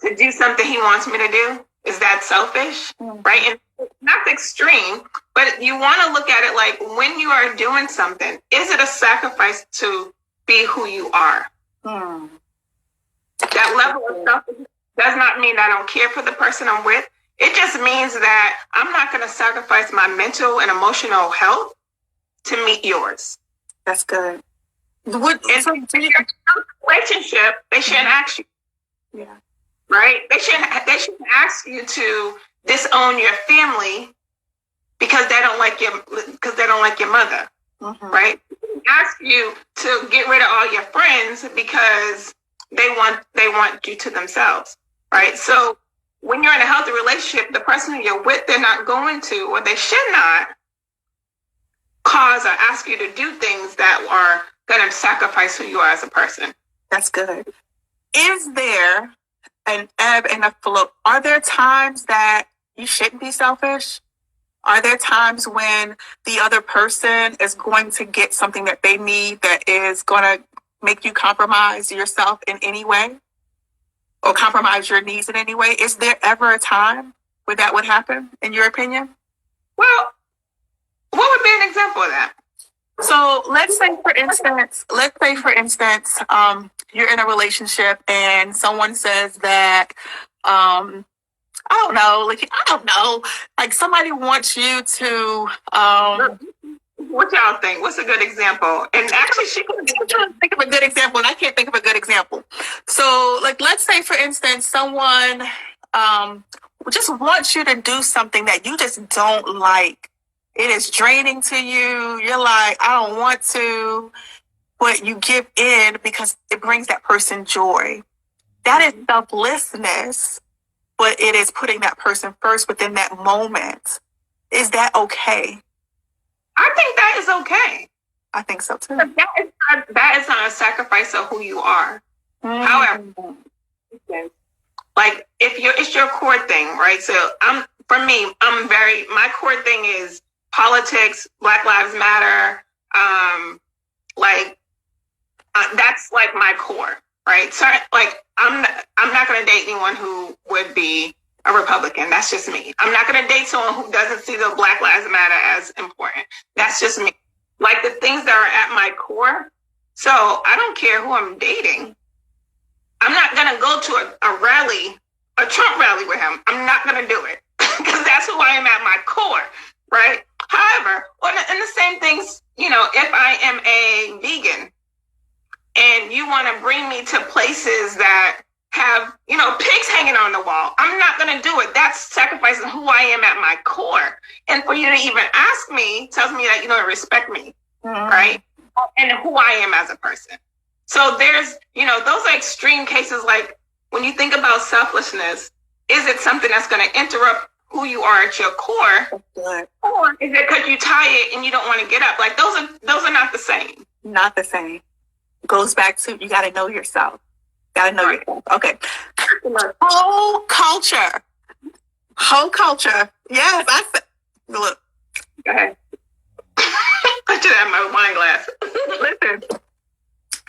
to do something he wants me to do? Is that selfish? Right? And not extreme, but you want to look at it like when you are doing something, is it a sacrifice to be who you are? That level of selfishness does not mean I don't care for the person I'm with. It just means that I'm not going to sacrifice my mental and emotional health to meet yours. That's good. In your relationship, they shouldn't ask you. Yeah. Right? They shouldn't ask you to disown your family because they don't like your mother. Mm-hmm. Right? They ask you to get rid of all your friends because they want you to themselves. Right? So when you're in a healthy relationship, the person you're with, they're not going to, or they should not cause or ask you to do things that are going to sacrifice who you are as a person. That's good. Is there an ebb and a flow? Are there times that you shouldn't be selfish? Are there times when the other person is going to get something that they need that is going to make you compromise yourself in any way or compromise your needs in any way? Is there ever a time where that would happen, in your opinion? Well, what would be an example of that? So let's say, for instance, you're in a relationship and someone says that, I don't know, like somebody wants you to, what y'all think? What's a good example? And actually, I'm trying to think of a good example, and I can't think of a good example. So, like, let's say, for instance, someone just wants you to do something that you just don't like. It is draining to you. You're like, I don't want to, but you give in because it brings that person joy. That is selflessness, but it is putting that person first within that moment. Is that okay? I think that is okay. I think so too. That is not a sacrifice of who you are. However, like it's your core thing, right? So my core thing is politics, Black Lives Matter, that's like my core, right? So like I'm not going to date anyone who would be a Republican. That's just me. I'm not going to date someone who doesn't see the Black Lives Matter as important. That's just me. Like the things that are at my core. So I don't care who I'm dating. I'm not going to go to a rally, a Trump rally with him. I'm not going to do it because that's who I am at my core, right? However, and the same things, if I am a vegan and you want to bring me to places that have, pigs hanging on the wall, I'm not going to do it. That's sacrificing who I am at my core. And for you to even ask me tells me that you don't respect me, right? And who I am as a person. So there's, those are extreme cases. Like when you think about selflessness, is it something that's going to interrupt who you are at your core, or is it because you tired and you don't want to get up? Like those are not the same. Not the same. Goes back to you got to know yourself. Got to know yourself. Okay. Whole culture. Yes, I said. Look. Go ahead. Put you in my wine glass. Listen.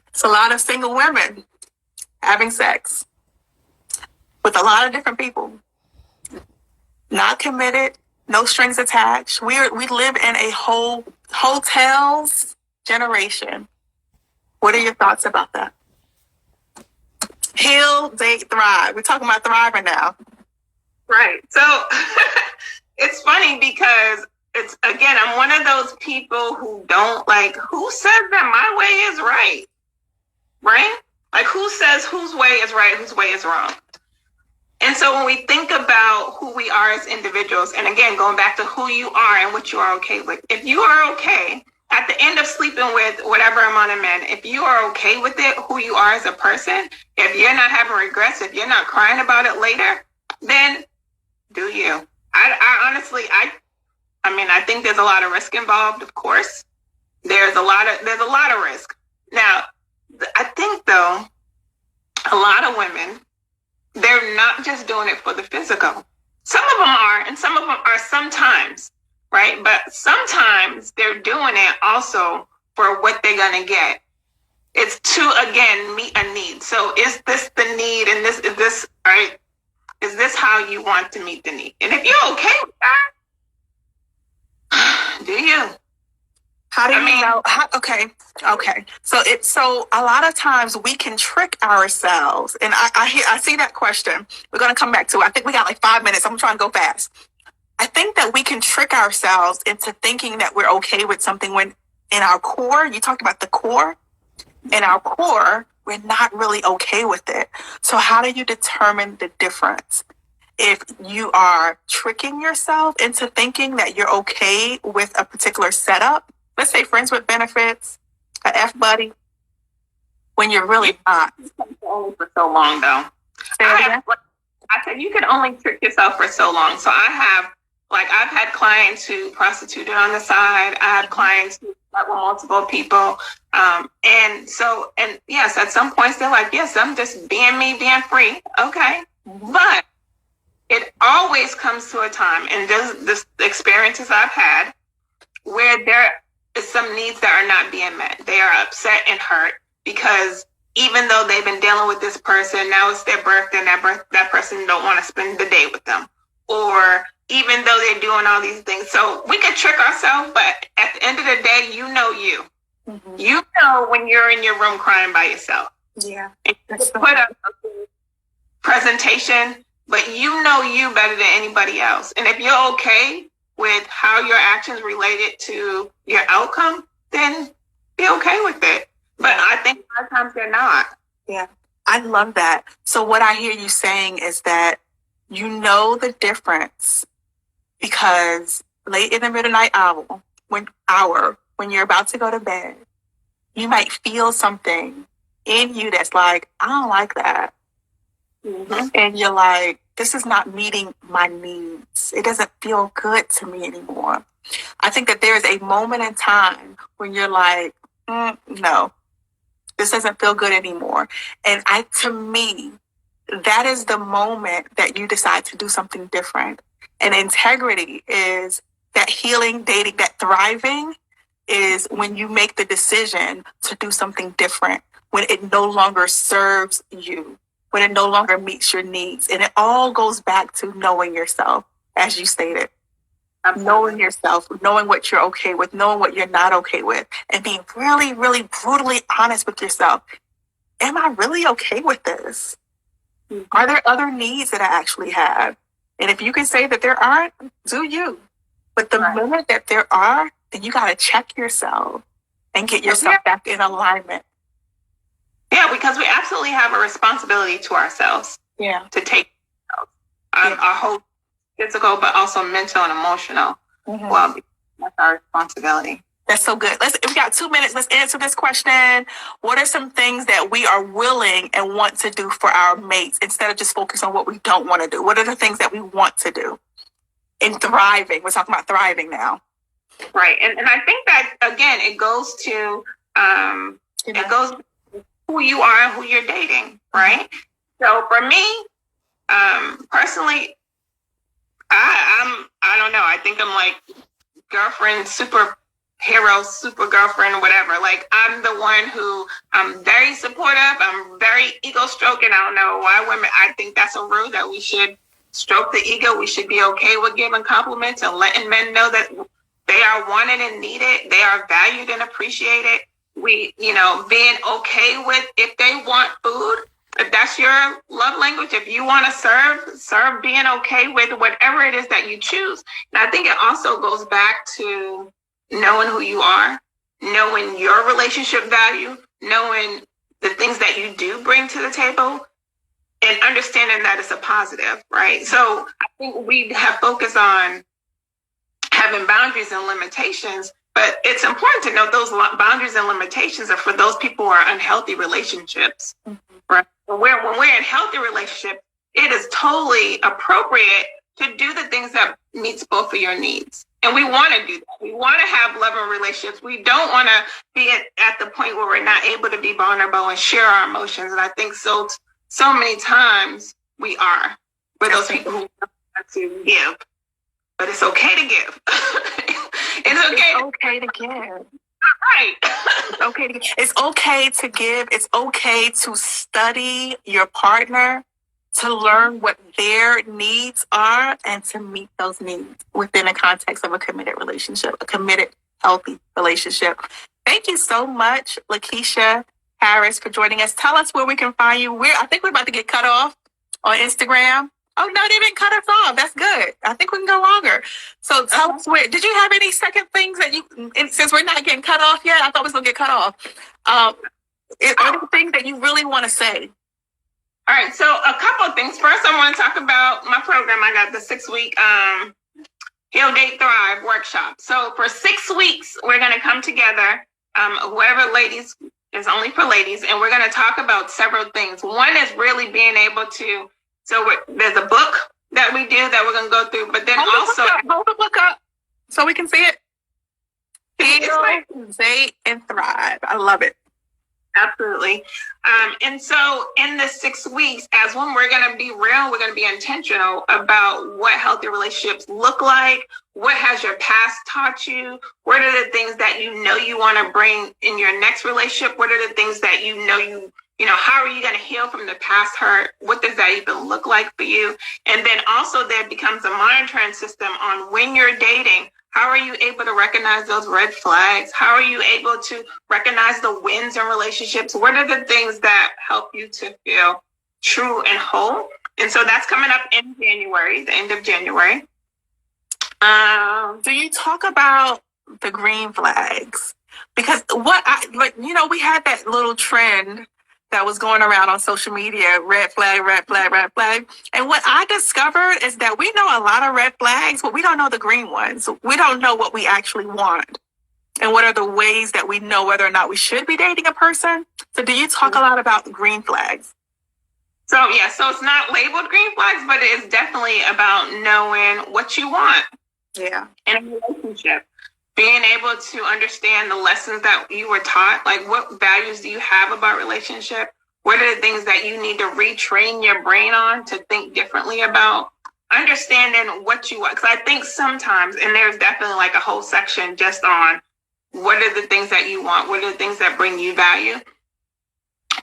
It's a lot of single women having sex with a lot of different people. Not committed, no strings attached. We live in a hotels generation. What are your thoughts about that? Heal, date, thrive. We're talking about thriving now. Right. So it's funny because it's again, I'm one of those people who don't like, who says that my way is right? Right? Like, who says whose way is right, whose way is wrong? And so when we think about who we are as individuals, and again, going back to who you are and what you are okay with, if you are okay at the end of sleeping with whatever amount of men, if you are okay with it, who you are as a person, if you're not having regrets, if you're not crying about it later, then do you. I honestly, I think there's a lot of risk involved, of course. There's a lot of risk. Now, I think though, a lot of women, they're not just doing it for the physical. Some of them are, and some of them are sometimes, right? But sometimes they're doing it also for what they're going to get. It's to, again, meet a need. So is this the need? And is this, right? Is this how you want to meet the need? And if you're okay with that, do you? How do you know? Okay. So a lot of times we can trick ourselves, and I see that question. We're gonna come back to it. I think we got like 5 minutes. I'm trying to go fast. I think that we can trick ourselves into thinking that we're okay with something when in our core, you talked about the core, in our core, we're not really okay with it. So how do you determine the difference? If you are tricking yourself into thinking that you're okay with a particular setup, let's say friends with benefits, a F buddy, when you're really not. Only for so long, though. I said you can only trick yourself for so long. So I've had clients who prostituted on the side. I have clients who slept with multiple people. And yes, at some points they're like, yes, I'm just being me, being free. Okay. Mm-hmm. But it always comes to a time, and this experiences I've had, where there is some needs that are not being met. They are upset and hurt because even though they've been dealing with this person, now it's their birthday, and that person don't want to spend the day with them. Or even though they're doing all these things. So we can trick ourselves, but at the end of the day, you know you. Mm-hmm. You know when you're in your room crying by yourself. Yeah. And you put up a presentation, but you know you better than anybody else. And if you're okay with how your actions related to your outcome, then be okay with it. But I think a lot of times they're not. Yeah, I love that. So what I hear you saying is that you know the difference because late in the midnight hour, when you're about to go to bed, you might feel something in you that's like, I don't like that. Mm-hmm. And you're like, this is not meeting my needs. It doesn't feel good to me anymore. I think that there's a moment in time when you're like, no, this doesn't feel good anymore. And to me, that is the moment that you decide to do something different. And integrity is that healing, dating, that thriving is when you make the decision to do something different, when it no longer serves you, when it no longer meets your needs. And it all goes back to knowing yourself, as you stated. Knowing yourself, knowing what you're okay with, knowing what you're not okay with, and being really, really brutally honest with yourself. Am I really okay with this? Mm-hmm. Are there other needs that I actually have? And if you can say that there aren't, do you? But the minute that there are, then you got to check yourself and get yourself back in alignment. Yeah, because we absolutely have a responsibility to ourselves. Yeah. To take our whole physical, but also mental and emotional. Mm-hmm. Well, that's our responsibility. That's so good. We got 2 minutes. Let's answer this question. What are some things that we are willing and want to do for our mates instead of just focus on what we don't want to do? What are the things that we want to do in thriving? We're talking about thriving now. Right. And I think that, again, it goes to, it goes to who you are and who you're dating, right? Mm-hmm. So for me, personally, I don't know. I think I'm like girlfriend, superhero, super girlfriend, whatever. Like I'm the one who I'm very supportive. I'm very ego stroking. I don't know why women. I think that's a rule that we should stroke the ego. We should be okay with giving compliments and letting men know that they are wanted and needed. They are valued and appreciated. Being okay with if they want food, If that's your love language, if you want to serve being okay with whatever it is that you choose. And I think it also goes back to knowing who you are, knowing your relationship value, knowing the things that you do bring to the table, and understanding that it's a positive, right? So I think we have focused on having boundaries and limitations, but it's important to know those boundaries and limitations are for those people who are unhealthy relationships, right? When we're in healthy relationships, it is totally appropriate to do the things that meets both of your needs. And we want to do that. We want to have loving relationships. We don't want to be at the point where we're not able to be vulnerable and share our emotions. And I think so many times we are with those people who want to give. But it's okay to give. It's okay to give. Right. It's okay to give. It's okay to give. It's okay to study your partner, to learn what their needs are, and to meet those needs within the context of a committed relationship, a committed, healthy relationship. Thank you so much, Lakeisha Harris, for joining us. Tell us where we can find you. I think we're about to get cut off on Instagram. Oh, no, they didn't cut us off. That's good. I think we can go longer. So tell us where, did you have any second things that since we're not getting cut off yet, I thought we was going to get cut off. Anything that you really want to say? All right. So a couple of things. First, I want to talk about my program. I got the 6-week Heal, Date, Thrive workshop. So for 6 weeks, we're going to come together, whoever ladies, is only for ladies, and we're going to talk about several things. One is really being able to, there's a book that we do that we're going to go through, but then hold the book up so we can see it. Heal, Date, and Thrive. I love it. Absolutely. And so in the 6 weeks, as when we're going to be real, we're going to be intentional about what healthy relationships look like. What has your past taught you? What are the things that you want to bring in your next relationship? What are the things that how are you going to heal from the past hurt? What does that even look like for you? And then also there becomes a monitoring system on when you're dating. How are you able to recognize those red flags? How are you able to recognize the wins in relationships? What are the things that help you to feel true and whole? And so that's coming up in January, the end of January. Do you talk about the green flags? Because we had that little trend that was going around on social media, red flag, red flag, red flag. And what I discovered is that we know a lot of red flags, but we don't know the green ones. We don't know what we actually want. And what are the ways that we know whether or not we should be dating a person? So do you talk a lot about green flags? So it's not labeled green flags, but it is definitely about knowing what you want. Yeah. In a relationship. Being able to understand the lessons that you were taught, like what values do you have about relationship? What are the things that you need to retrain your brain on to think differently about? Understanding what you want. Because I think sometimes, and there's definitely like a whole section just on what are the things that you want? What are the things that bring you value?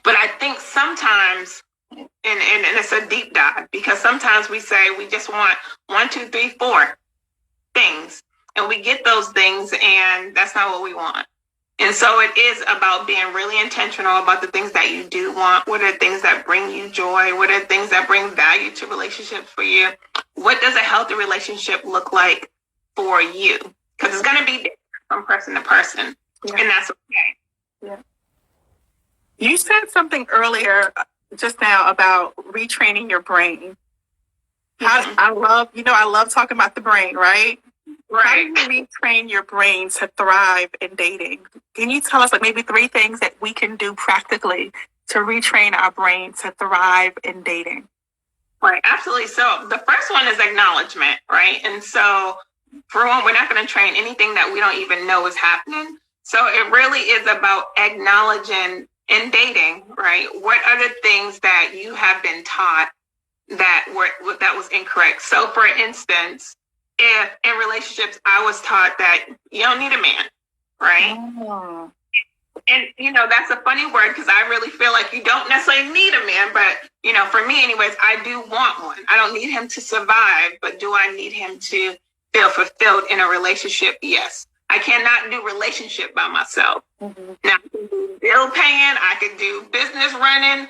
But I think sometimes, and it's a deep dive, because sometimes we say we just want 1, 2, 3, 4 things. And we get those things, and that's not what we want. And so it is about being really intentional about the things that you do want. What are the things that bring you joy? What are the things that bring value to relationships for you? What does a healthy relationship look like for you? Because it's going to be different from person to person, and that's okay. Yeah. You said something earlier just now about retraining your brain. Mm-hmm. I love talking about the brain, right? Right. How do you retrain your brain to thrive in dating? Can you tell us maybe 3 things that we can do practically to retrain our brain to thrive in dating? Right, absolutely. So the first one is acknowledgement, right? And so for one, we're not going to train anything that we don't even know is happening. So it really is about acknowledging in dating, right? What are the things that you have been taught that was incorrect? So for instance, if in relationships, I was taught that you don't need a man, right? Oh. And, that's a funny word because I really feel like you don't necessarily need a man. But, for me anyways, I do want one. I don't need him to survive, but do I need him to feel fulfilled in a relationship? Yes. I cannot do relationship by myself. Mm-hmm. Now, I can do bill paying, I can do business running,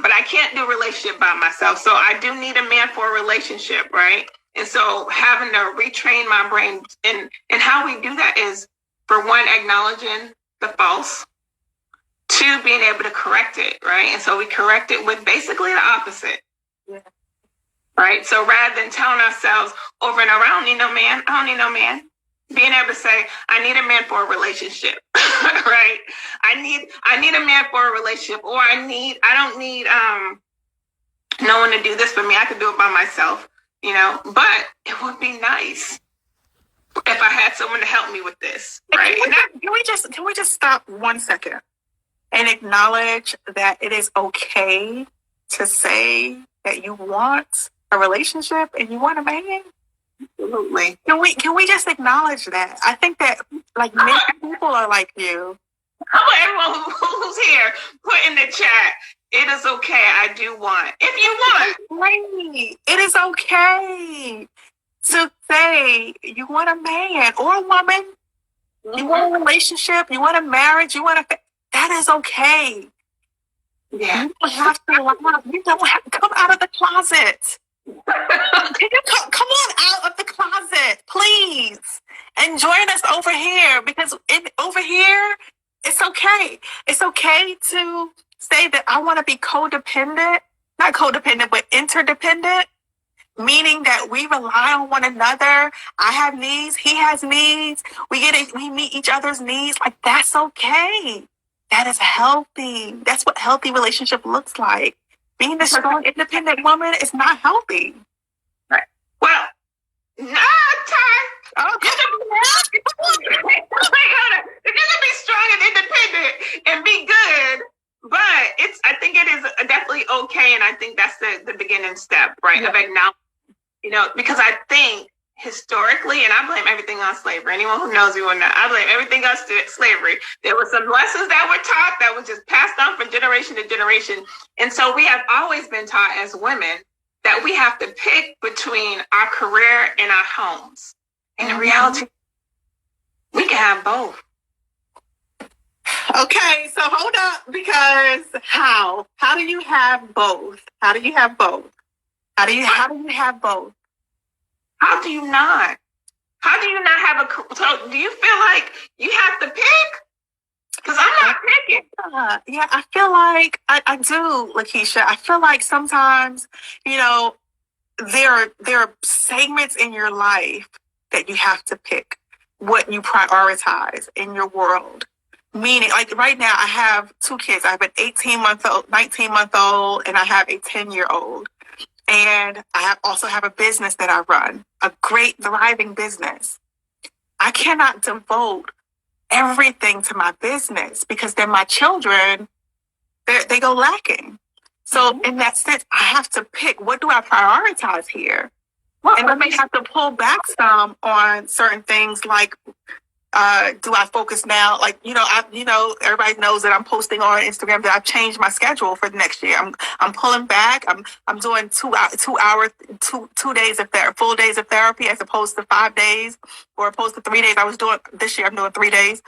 but I can't do relationship by myself. So I do need a man for a relationship, right? And so having to retrain my brain, and how we do that is, for one, acknowledging the false, two, being able to correct it, right? And so we correct it with basically the opposite. Yeah. Right? So rather than telling ourselves over and over, I don't need no man, being able to say, I need a man for a relationship, right? I need a man for a relationship, or I don't need no one to do this for me. I could do it by myself, but it would be nice if I had someone to help me with this, right? Can we just stop 1 second and acknowledge that it is okay to say that you want a relationship and you want a man? Absolutely. Can we just acknowledge that? I think that many people are like you. How about everyone who's here put in the chat, it is okay, I do want. If you want. Right. It is okay to say you want a man or a woman. Mm-hmm. You want a relationship, you want a marriage, that is okay. Yeah. You don't have to come out of the closet. Can you come on out of the closet, please, and join us over here, because over here, it's okay. It's okay to say that I want to be codependent, not codependent, but interdependent, meaning that we rely on one another. I have needs, he has needs. We meet each other's needs. That's okay. That is healthy. That's what healthy relationship looks like. Being the strong, independent woman is not healthy. Right. Well, Ty. Oh, You can be strong and independent and be good, but I think it is definitely okay, and I think that's the beginning step, right? Yeah. Of acknowledging, because I think historically, and I blame everything on slavery. Anyone who knows me will know, I blame everything on slavery. There were some lessons that were taught that was just passed on from generation to generation. And so we have always been taught as women that we have to pick between our career and our homes. And in reality, we can have both. Okay, so hold up, because how do you have both? How do you have both? How do you have both? How do you not? How do you not have so do you feel like you have to pick? Because I'm not picking. Yeah, I feel like I do, Lakeisha. I feel like sometimes, there are segments in your life that you have to pick what you prioritize in your world. Meaning, right now, I have two kids. I have an 18-month-old, 19-month-old, and I have a 10-year-old. And I also have a business that I run, a great, thriving business. I cannot devote everything to my business, because then my children, they go lacking. So in that sense, I have to pick, what do I prioritize here? And I may have to pull back some on certain things, like, do I focus now? Everybody knows that I'm posting on Instagram that I've changed my schedule for the next year. I'm pulling back. I'm doing 2 days of full days of therapy, as opposed to 5 days, or opposed to 3 days. This year I'm doing 3 days.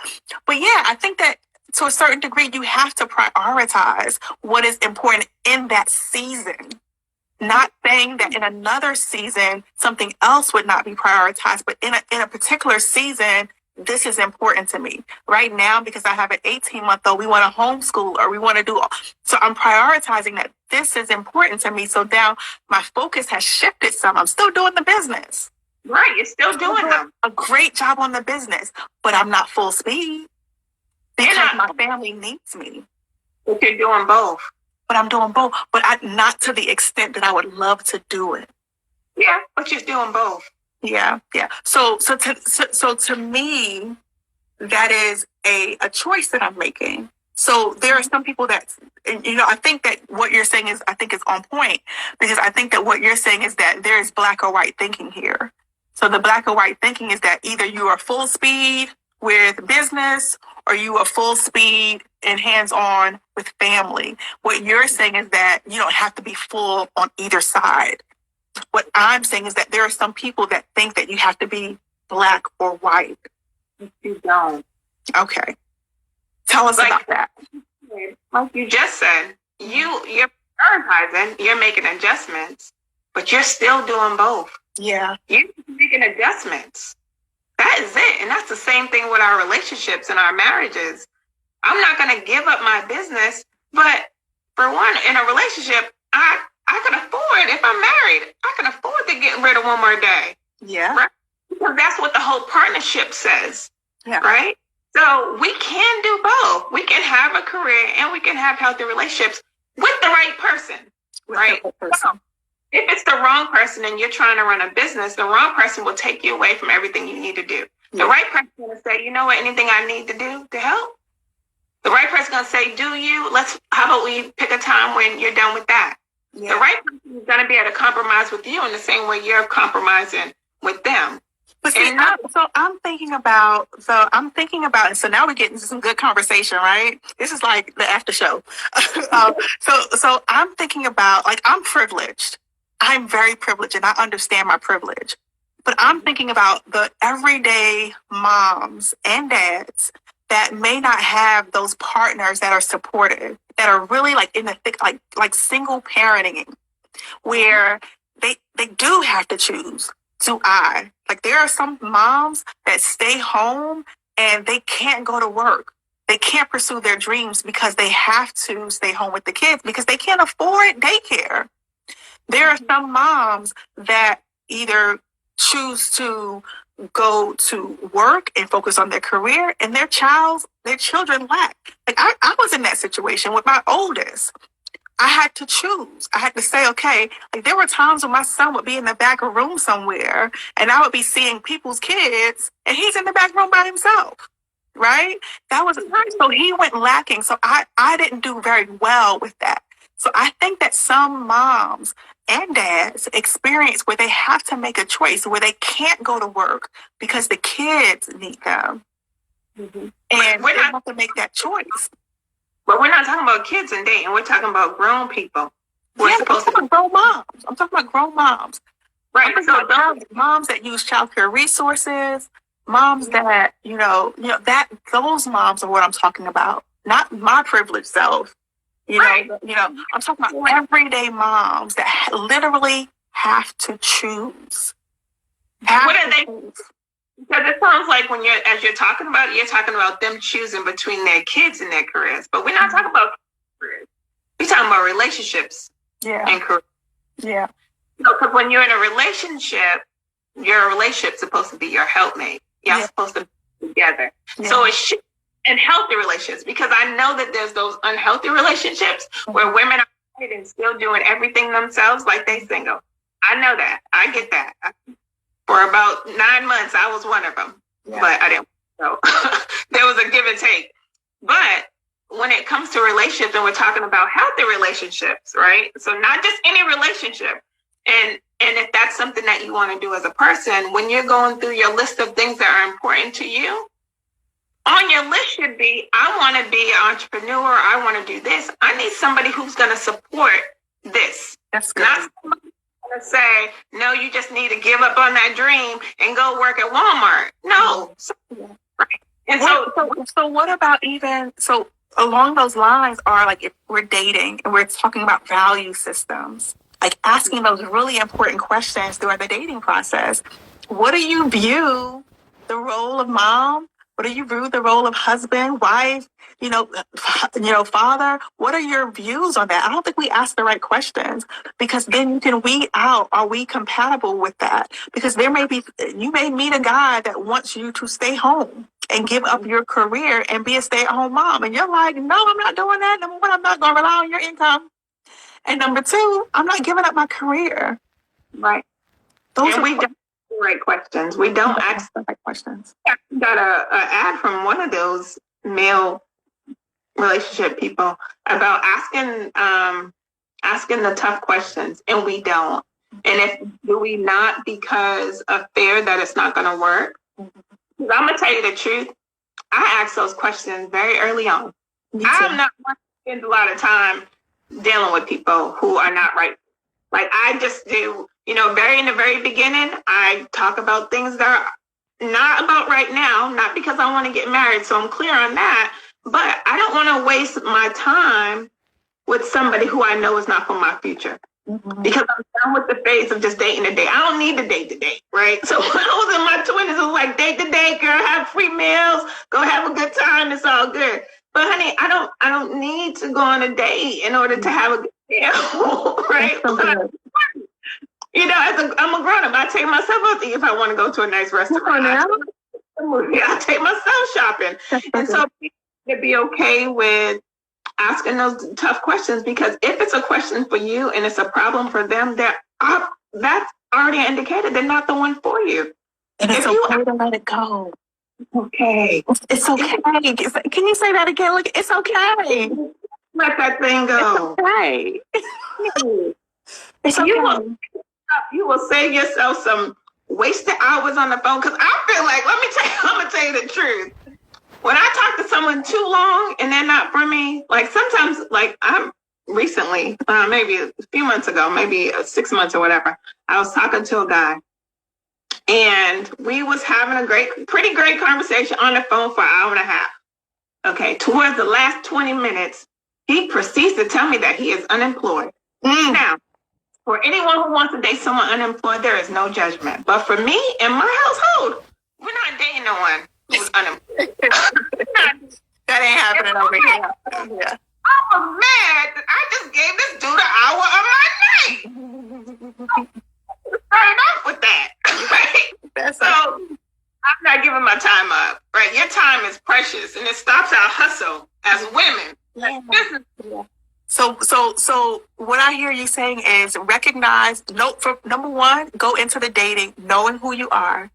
But yeah, I think that to a certain degree, you have to prioritize what is important in that season. Not saying that in another season, something else would not be prioritized, but in a particular season, this is important to me right now, because I have an 18-month-old. We want to homeschool, or we want to do. So I'm prioritizing that this is important to me. So now my focus has shifted some. I'm still doing the business. Right. You're still doing a great job on the business, but I'm not full speed, because my family needs me. But you're doing both. But I'm doing both, but not to the extent that I would love to do it. Yeah, but you're doing both. Yeah. So to me, that is a choice that I'm making. So there are some people that, I think that what you're saying is on point, because I think that what you're saying is that there is black or white thinking here. So the black or white thinking is that either you are full speed with business, or you are full speed and hands-on with family. What you're saying is that you don't have to be full on either side. What I'm saying is that there are some people that think that you have to be black or white. You don't. Okay. Tell us about that. Like you just said, you're prioritizing, you're making adjustments, but you're still doing both. Yeah. You're making adjustments. That is it. And that's the same thing with our relationships and our marriages. I'm not going to give up my business, but for one, in a relationship, I can afford, if I'm married, I can afford to get rid of one more day. Yeah. Right? Because that's what the whole partnership says. Yeah. Right? So we can do both. We can have a career and we can have healthy relationships with the right person. Right? So if it's the wrong person and you're trying to run a business, the wrong person will take you away from everything you need to do. The right person will say, you know what, anything I need to do to help? The right person going to say, do you? How about we pick a time when you're done with that? Yeah. The right person is going to be able to compromise with you in the same way you're compromising with them. But see, I'm thinking about, so now we're getting some good conversation, right? This is like the after show. So I'm thinking about, like, I'm privileged. I'm very privileged and I understand my privilege. But I'm thinking about the everyday moms and dads that may not have those partners that are supportive, that are really like in the thick, like single parenting, where they do have to choose. Do I? Like, there are some moms that stay home and they can't go to work. They can't pursue their dreams because they have to stay home with the kids because they can't afford daycare. There are some moms that either choose to go to work and focus on their career, and their children lack. Like, I was in that situation with my oldest. I had to choose. I had to say, okay, like, there were times when my son would be in the back room somewhere and I would be seeing people's kids and he's in the back room by himself, right? That was right. So he went lacking. So I didn't do very well with that. So I think that some moms and dads experience where they have to make a choice, where they can't go to work because the kids need them. Mm-hmm. And they have to make that choice. But we're not talking about kids and dating. We're talking about grown people. I'm talking about grown moms. I'm talking about grown moms. Right. So moms that use childcare resources, moms that, those moms are what I'm talking about. Not my privileged self. I'm talking about everyday moms that literally have to choose. What are they? Because it sounds like as you're talking about it, you're talking about them choosing between their kids and their careers. But we're not talking about careers. We're talking about relationships and careers. Yeah. Because when you're in a relationship, your relationship's supposed to be your helpmate. Y'all supposed to be together. Yeah. So it should, and healthy relationships, because I know that there's those unhealthy relationships where women are married and still doing everything themselves like they single. I know that. I get that. For about 9 months, I was one of them, but I didn't. So there was a give and take. But when it comes to relationships, and we're talking about healthy relationships, right? So not just any relationship. And if that's something that you want to do as a person, when you're going through your list of things that are important to you, on your list should be, I want to be an entrepreneur. I want to do this. I need somebody who's going to support this. That's good. Not somebody to say, no, you just need to give up on that dream and go work at Walmart. No. Right. And so what about so along those lines are, like, if we're dating and we're talking about value systems, like asking those really important questions during the dating process. What do you view the role of mom? What do you view the role of husband, wife, father? What are your views on that? I don't think we ask the right questions, because then you can weed out, are we compatible with that? Because you may meet a guy that wants you to stay home and give up your career and be a stay-at-home mom. And you're like, no, I'm not doing that. Number one, I'm not going to rely on your income. And number two, I'm not giving up my career. Right. We don't the right questions. We don't ask the right questions. I got a ad from one of those male relationship people about asking the tough questions, and we don't. And do we not, because of fear that it's not going to work? Because I'm gonna tell you the truth. I ask those questions very early on. I'm not going to spend a lot of time dealing with people who are not right. Like, I just do, very in the very beginning, I talk about things that not about right now, not because I want to get married. So I'm clear on that. But I don't want to waste my time with somebody who I know is not for my future. Mm-hmm. Because I'm done with the phase of just dating to date. I don't need to date to date, right? So when I was in my 20s, it was like date to date, girl, have free meals, go have a good time, it's all good. But honey, I don't need to go on a date in order to have a good meal, right? So you know, I'm a grown up. I take myself out to eat if I want to go to a nice restaurant. I take myself shopping. And so to be okay with asking those tough questions, because if it's a question for you and it's a problem for them, that's already indicated they're not the one for you. And it's okay to let it go. Okay. It's okay. Can you say that again? Like, it's okay. Let that thing go. It's okay. It's okay. You will save yourself some wasted hours on the phone. Because I feel like, I'm going to tell you the truth. When I talk to someone too long and they're not for me, like sometimes, like I'm recently, maybe a few months ago, maybe 6 months or whatever, I was talking to a guy and we was having a pretty great conversation on the phone for an hour and a half. Okay. Towards the last 20 minutes, he proceeds to tell me that he is unemployed. Now, for anyone who wants to date someone unemployed, there is no judgment. But for me and my household, we're not dating no one who's unemployed. That ain't happening over here. Yeah. I was mad that I just gave this dude an hour of my night. Started off with that. Right? So I'm not giving my time up. Right? Your time is precious and it stops our hustle as women. Yeah. So what I hear you saying is recognize, for number one, go into the dating, knowing who you are,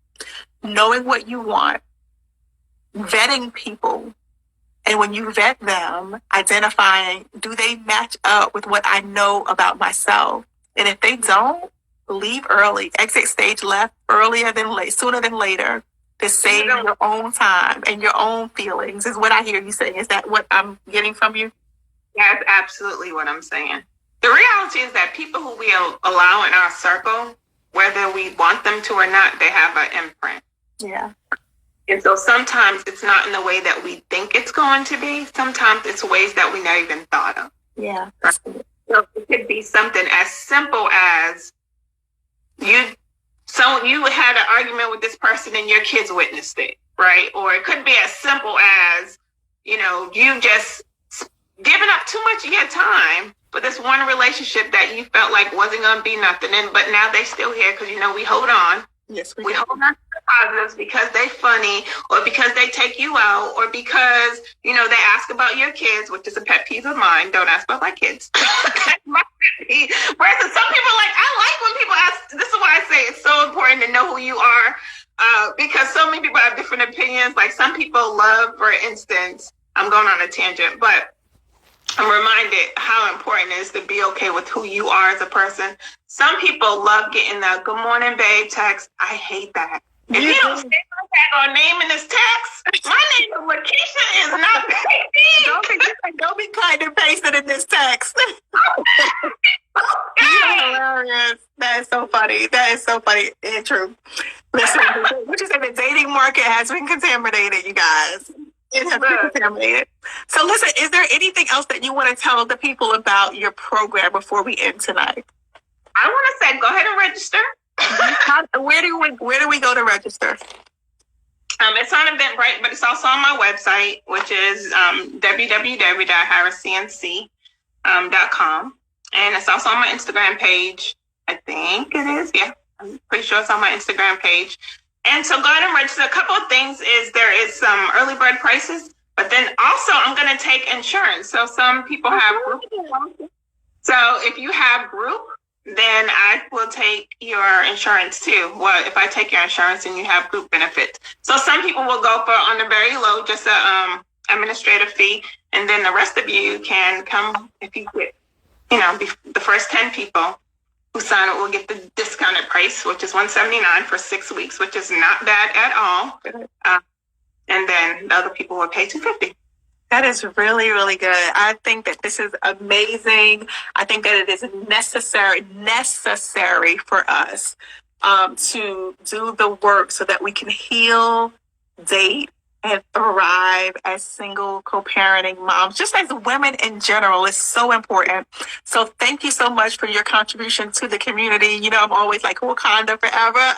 knowing what you want, vetting people. And when you vet them, identifying, do they match up with what I know about myself? And if they don't, leave early, exit stage left sooner than later, to save your own time and your own feelings is what I hear you saying. Is that what I'm getting from you? That's absolutely what I'm saying. The reality is that people who we allow in our circle, whether we want them to or not, they have an imprint. Yeah. And so sometimes it's not in the way that we think it's going to be. Sometimes it's ways that we never even thought of. Yeah. Right? So it could be something as simple as you had an argument with this person and your kids witnessed it, right? Or it could be as simple as, you just giving up too much of your time for this one relationship that you felt like wasn't going to be nothing. But now they still here because, we hold on. Yes, we hold on to the positives because they funny or because they take you out or because, they ask about your kids, which is a pet peeve of mine. Don't ask about my kids. That's my pet peeve. Whereas some people I like when people ask, this is why I say it's so important to know who you are because so many people have different opinions. Like some people love, for instance, I'm going on a tangent, but I'm reminded how important it is to be okay with who you are as a person. Some people love getting the good morning, babe text. I hate that. If you don't say my tag or name in this text, my name is Lakeisha is not baby. Don't be kind and pasted in this text. Hilarious. That is so funny. That is so funny and true. Listen, what you say, the dating market has been contaminated, you guys. It has been contaminated. So listen, is there anything else that you want to tell the people about your program before we end tonight? I want to say, go ahead and register. Where do we go to register? It's on Eventbrite, but it's also on my website, which is www.harriscnc.com. And it's also on my Instagram page. I think it is. Yeah, I'm pretty sure it's on my Instagram page. And so go ahead and register. A couple of things is there is some early bird prices, but then also I'm going to take insurance. So some people have group. So if you have group, then I will take your insurance too. Well, if I take your insurance and you have group benefits. So some people will go for on the very low, just a administrative fee. And then the rest of you can come if you get, the first 10 people who sign up will get the discounted price, which is $179 for 6 weeks, which is not bad at all. And then the other people will pay $250. That is really, really good. I think that this is amazing. I think that it is necessary for us to do the work so that we can heal, date, and thrive as single co-parenting moms, just as women in general. Is so important. So thank you so much for your contribution to the community. You know, I'm always like Wakanda forever.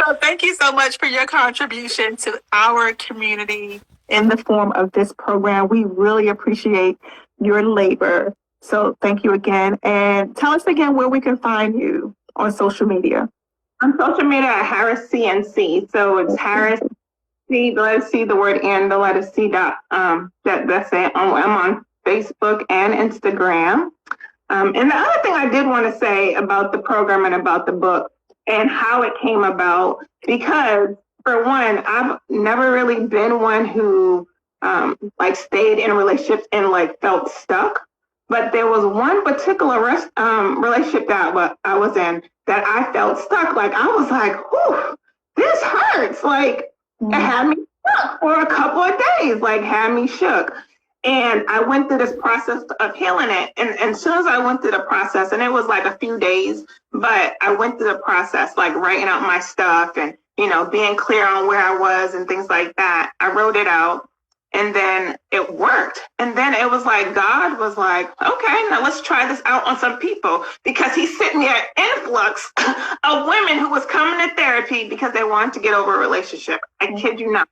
So thank you so much for your contribution to our community in the form of this program. We really appreciate your labor. So thank you again. And tell us again where we can find you on social media. On social media at Harris CNC. So it's Harris C, the letter C, the word and the letter C dot. That's it. I'm on Facebook and Instagram. And the other thing I did want to say about the program and about the book and how it came about, because for one, I've never really been one who like stayed in relationships and like felt stuck. But there was one particular relationship that I was in that I felt stuck. Like I was like, whew, this hurts. Like it had me shook for a couple of days, like had me shook. And I went through this process of healing it. And as soon as I went through the process, and it was like a few days, but I went through the process, like writing out my stuff and, you know, being clear on where I was and things like that. I wrote it out and then it worked. And then it was like, God was like, okay, now let's try this out on some people, because he sent me an influx of women who was coming to therapy because they wanted to get over a relationship. I kid you not.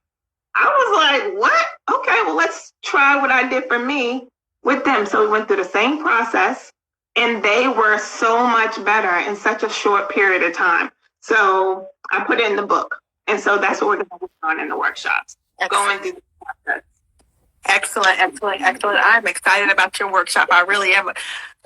I was like, what? Okay, well, let's try what I did for me with them. So we went through the same process and they were so much better in such a short period of time. So I put it in the book. And so that's what we're going to work on in the workshops. Going through the process. Excellent, excellent, excellent. I'm excited about your workshop. I really am.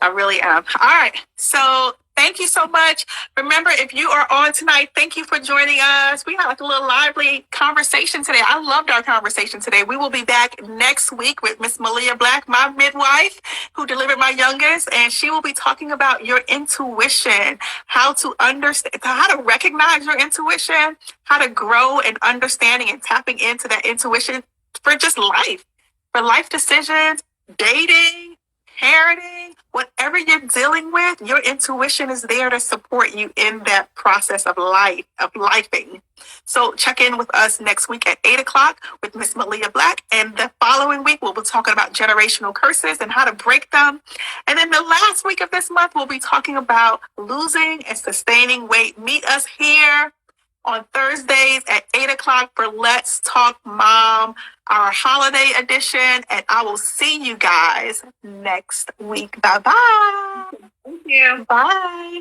I really am. All right. So thank you so much. Remember, if you are on tonight, thank you for joining us. We had like a little lively conversation today. I loved our conversation today. We will be back next week with Miss Malia Black, my midwife who delivered my youngest, and she will be talking about your intuition, how to understand, how to recognize your intuition, how to grow in understanding and tapping into that intuition for just life, for life decisions, dating, parenting, whatever you're dealing with, your intuition is there to support you in that process of life, of lifing. So check in with us next week at 8:00 with Miss Malia Black. And the following week, we'll be talking about generational curses and how to break them. And then the last week of this month, we'll be talking about losing and sustaining weight. Meet us here on Thursdays at 8:00 for Let's Talk Mom, our holiday edition. And I will see you guys next week. Bye-bye. Thank you. Bye.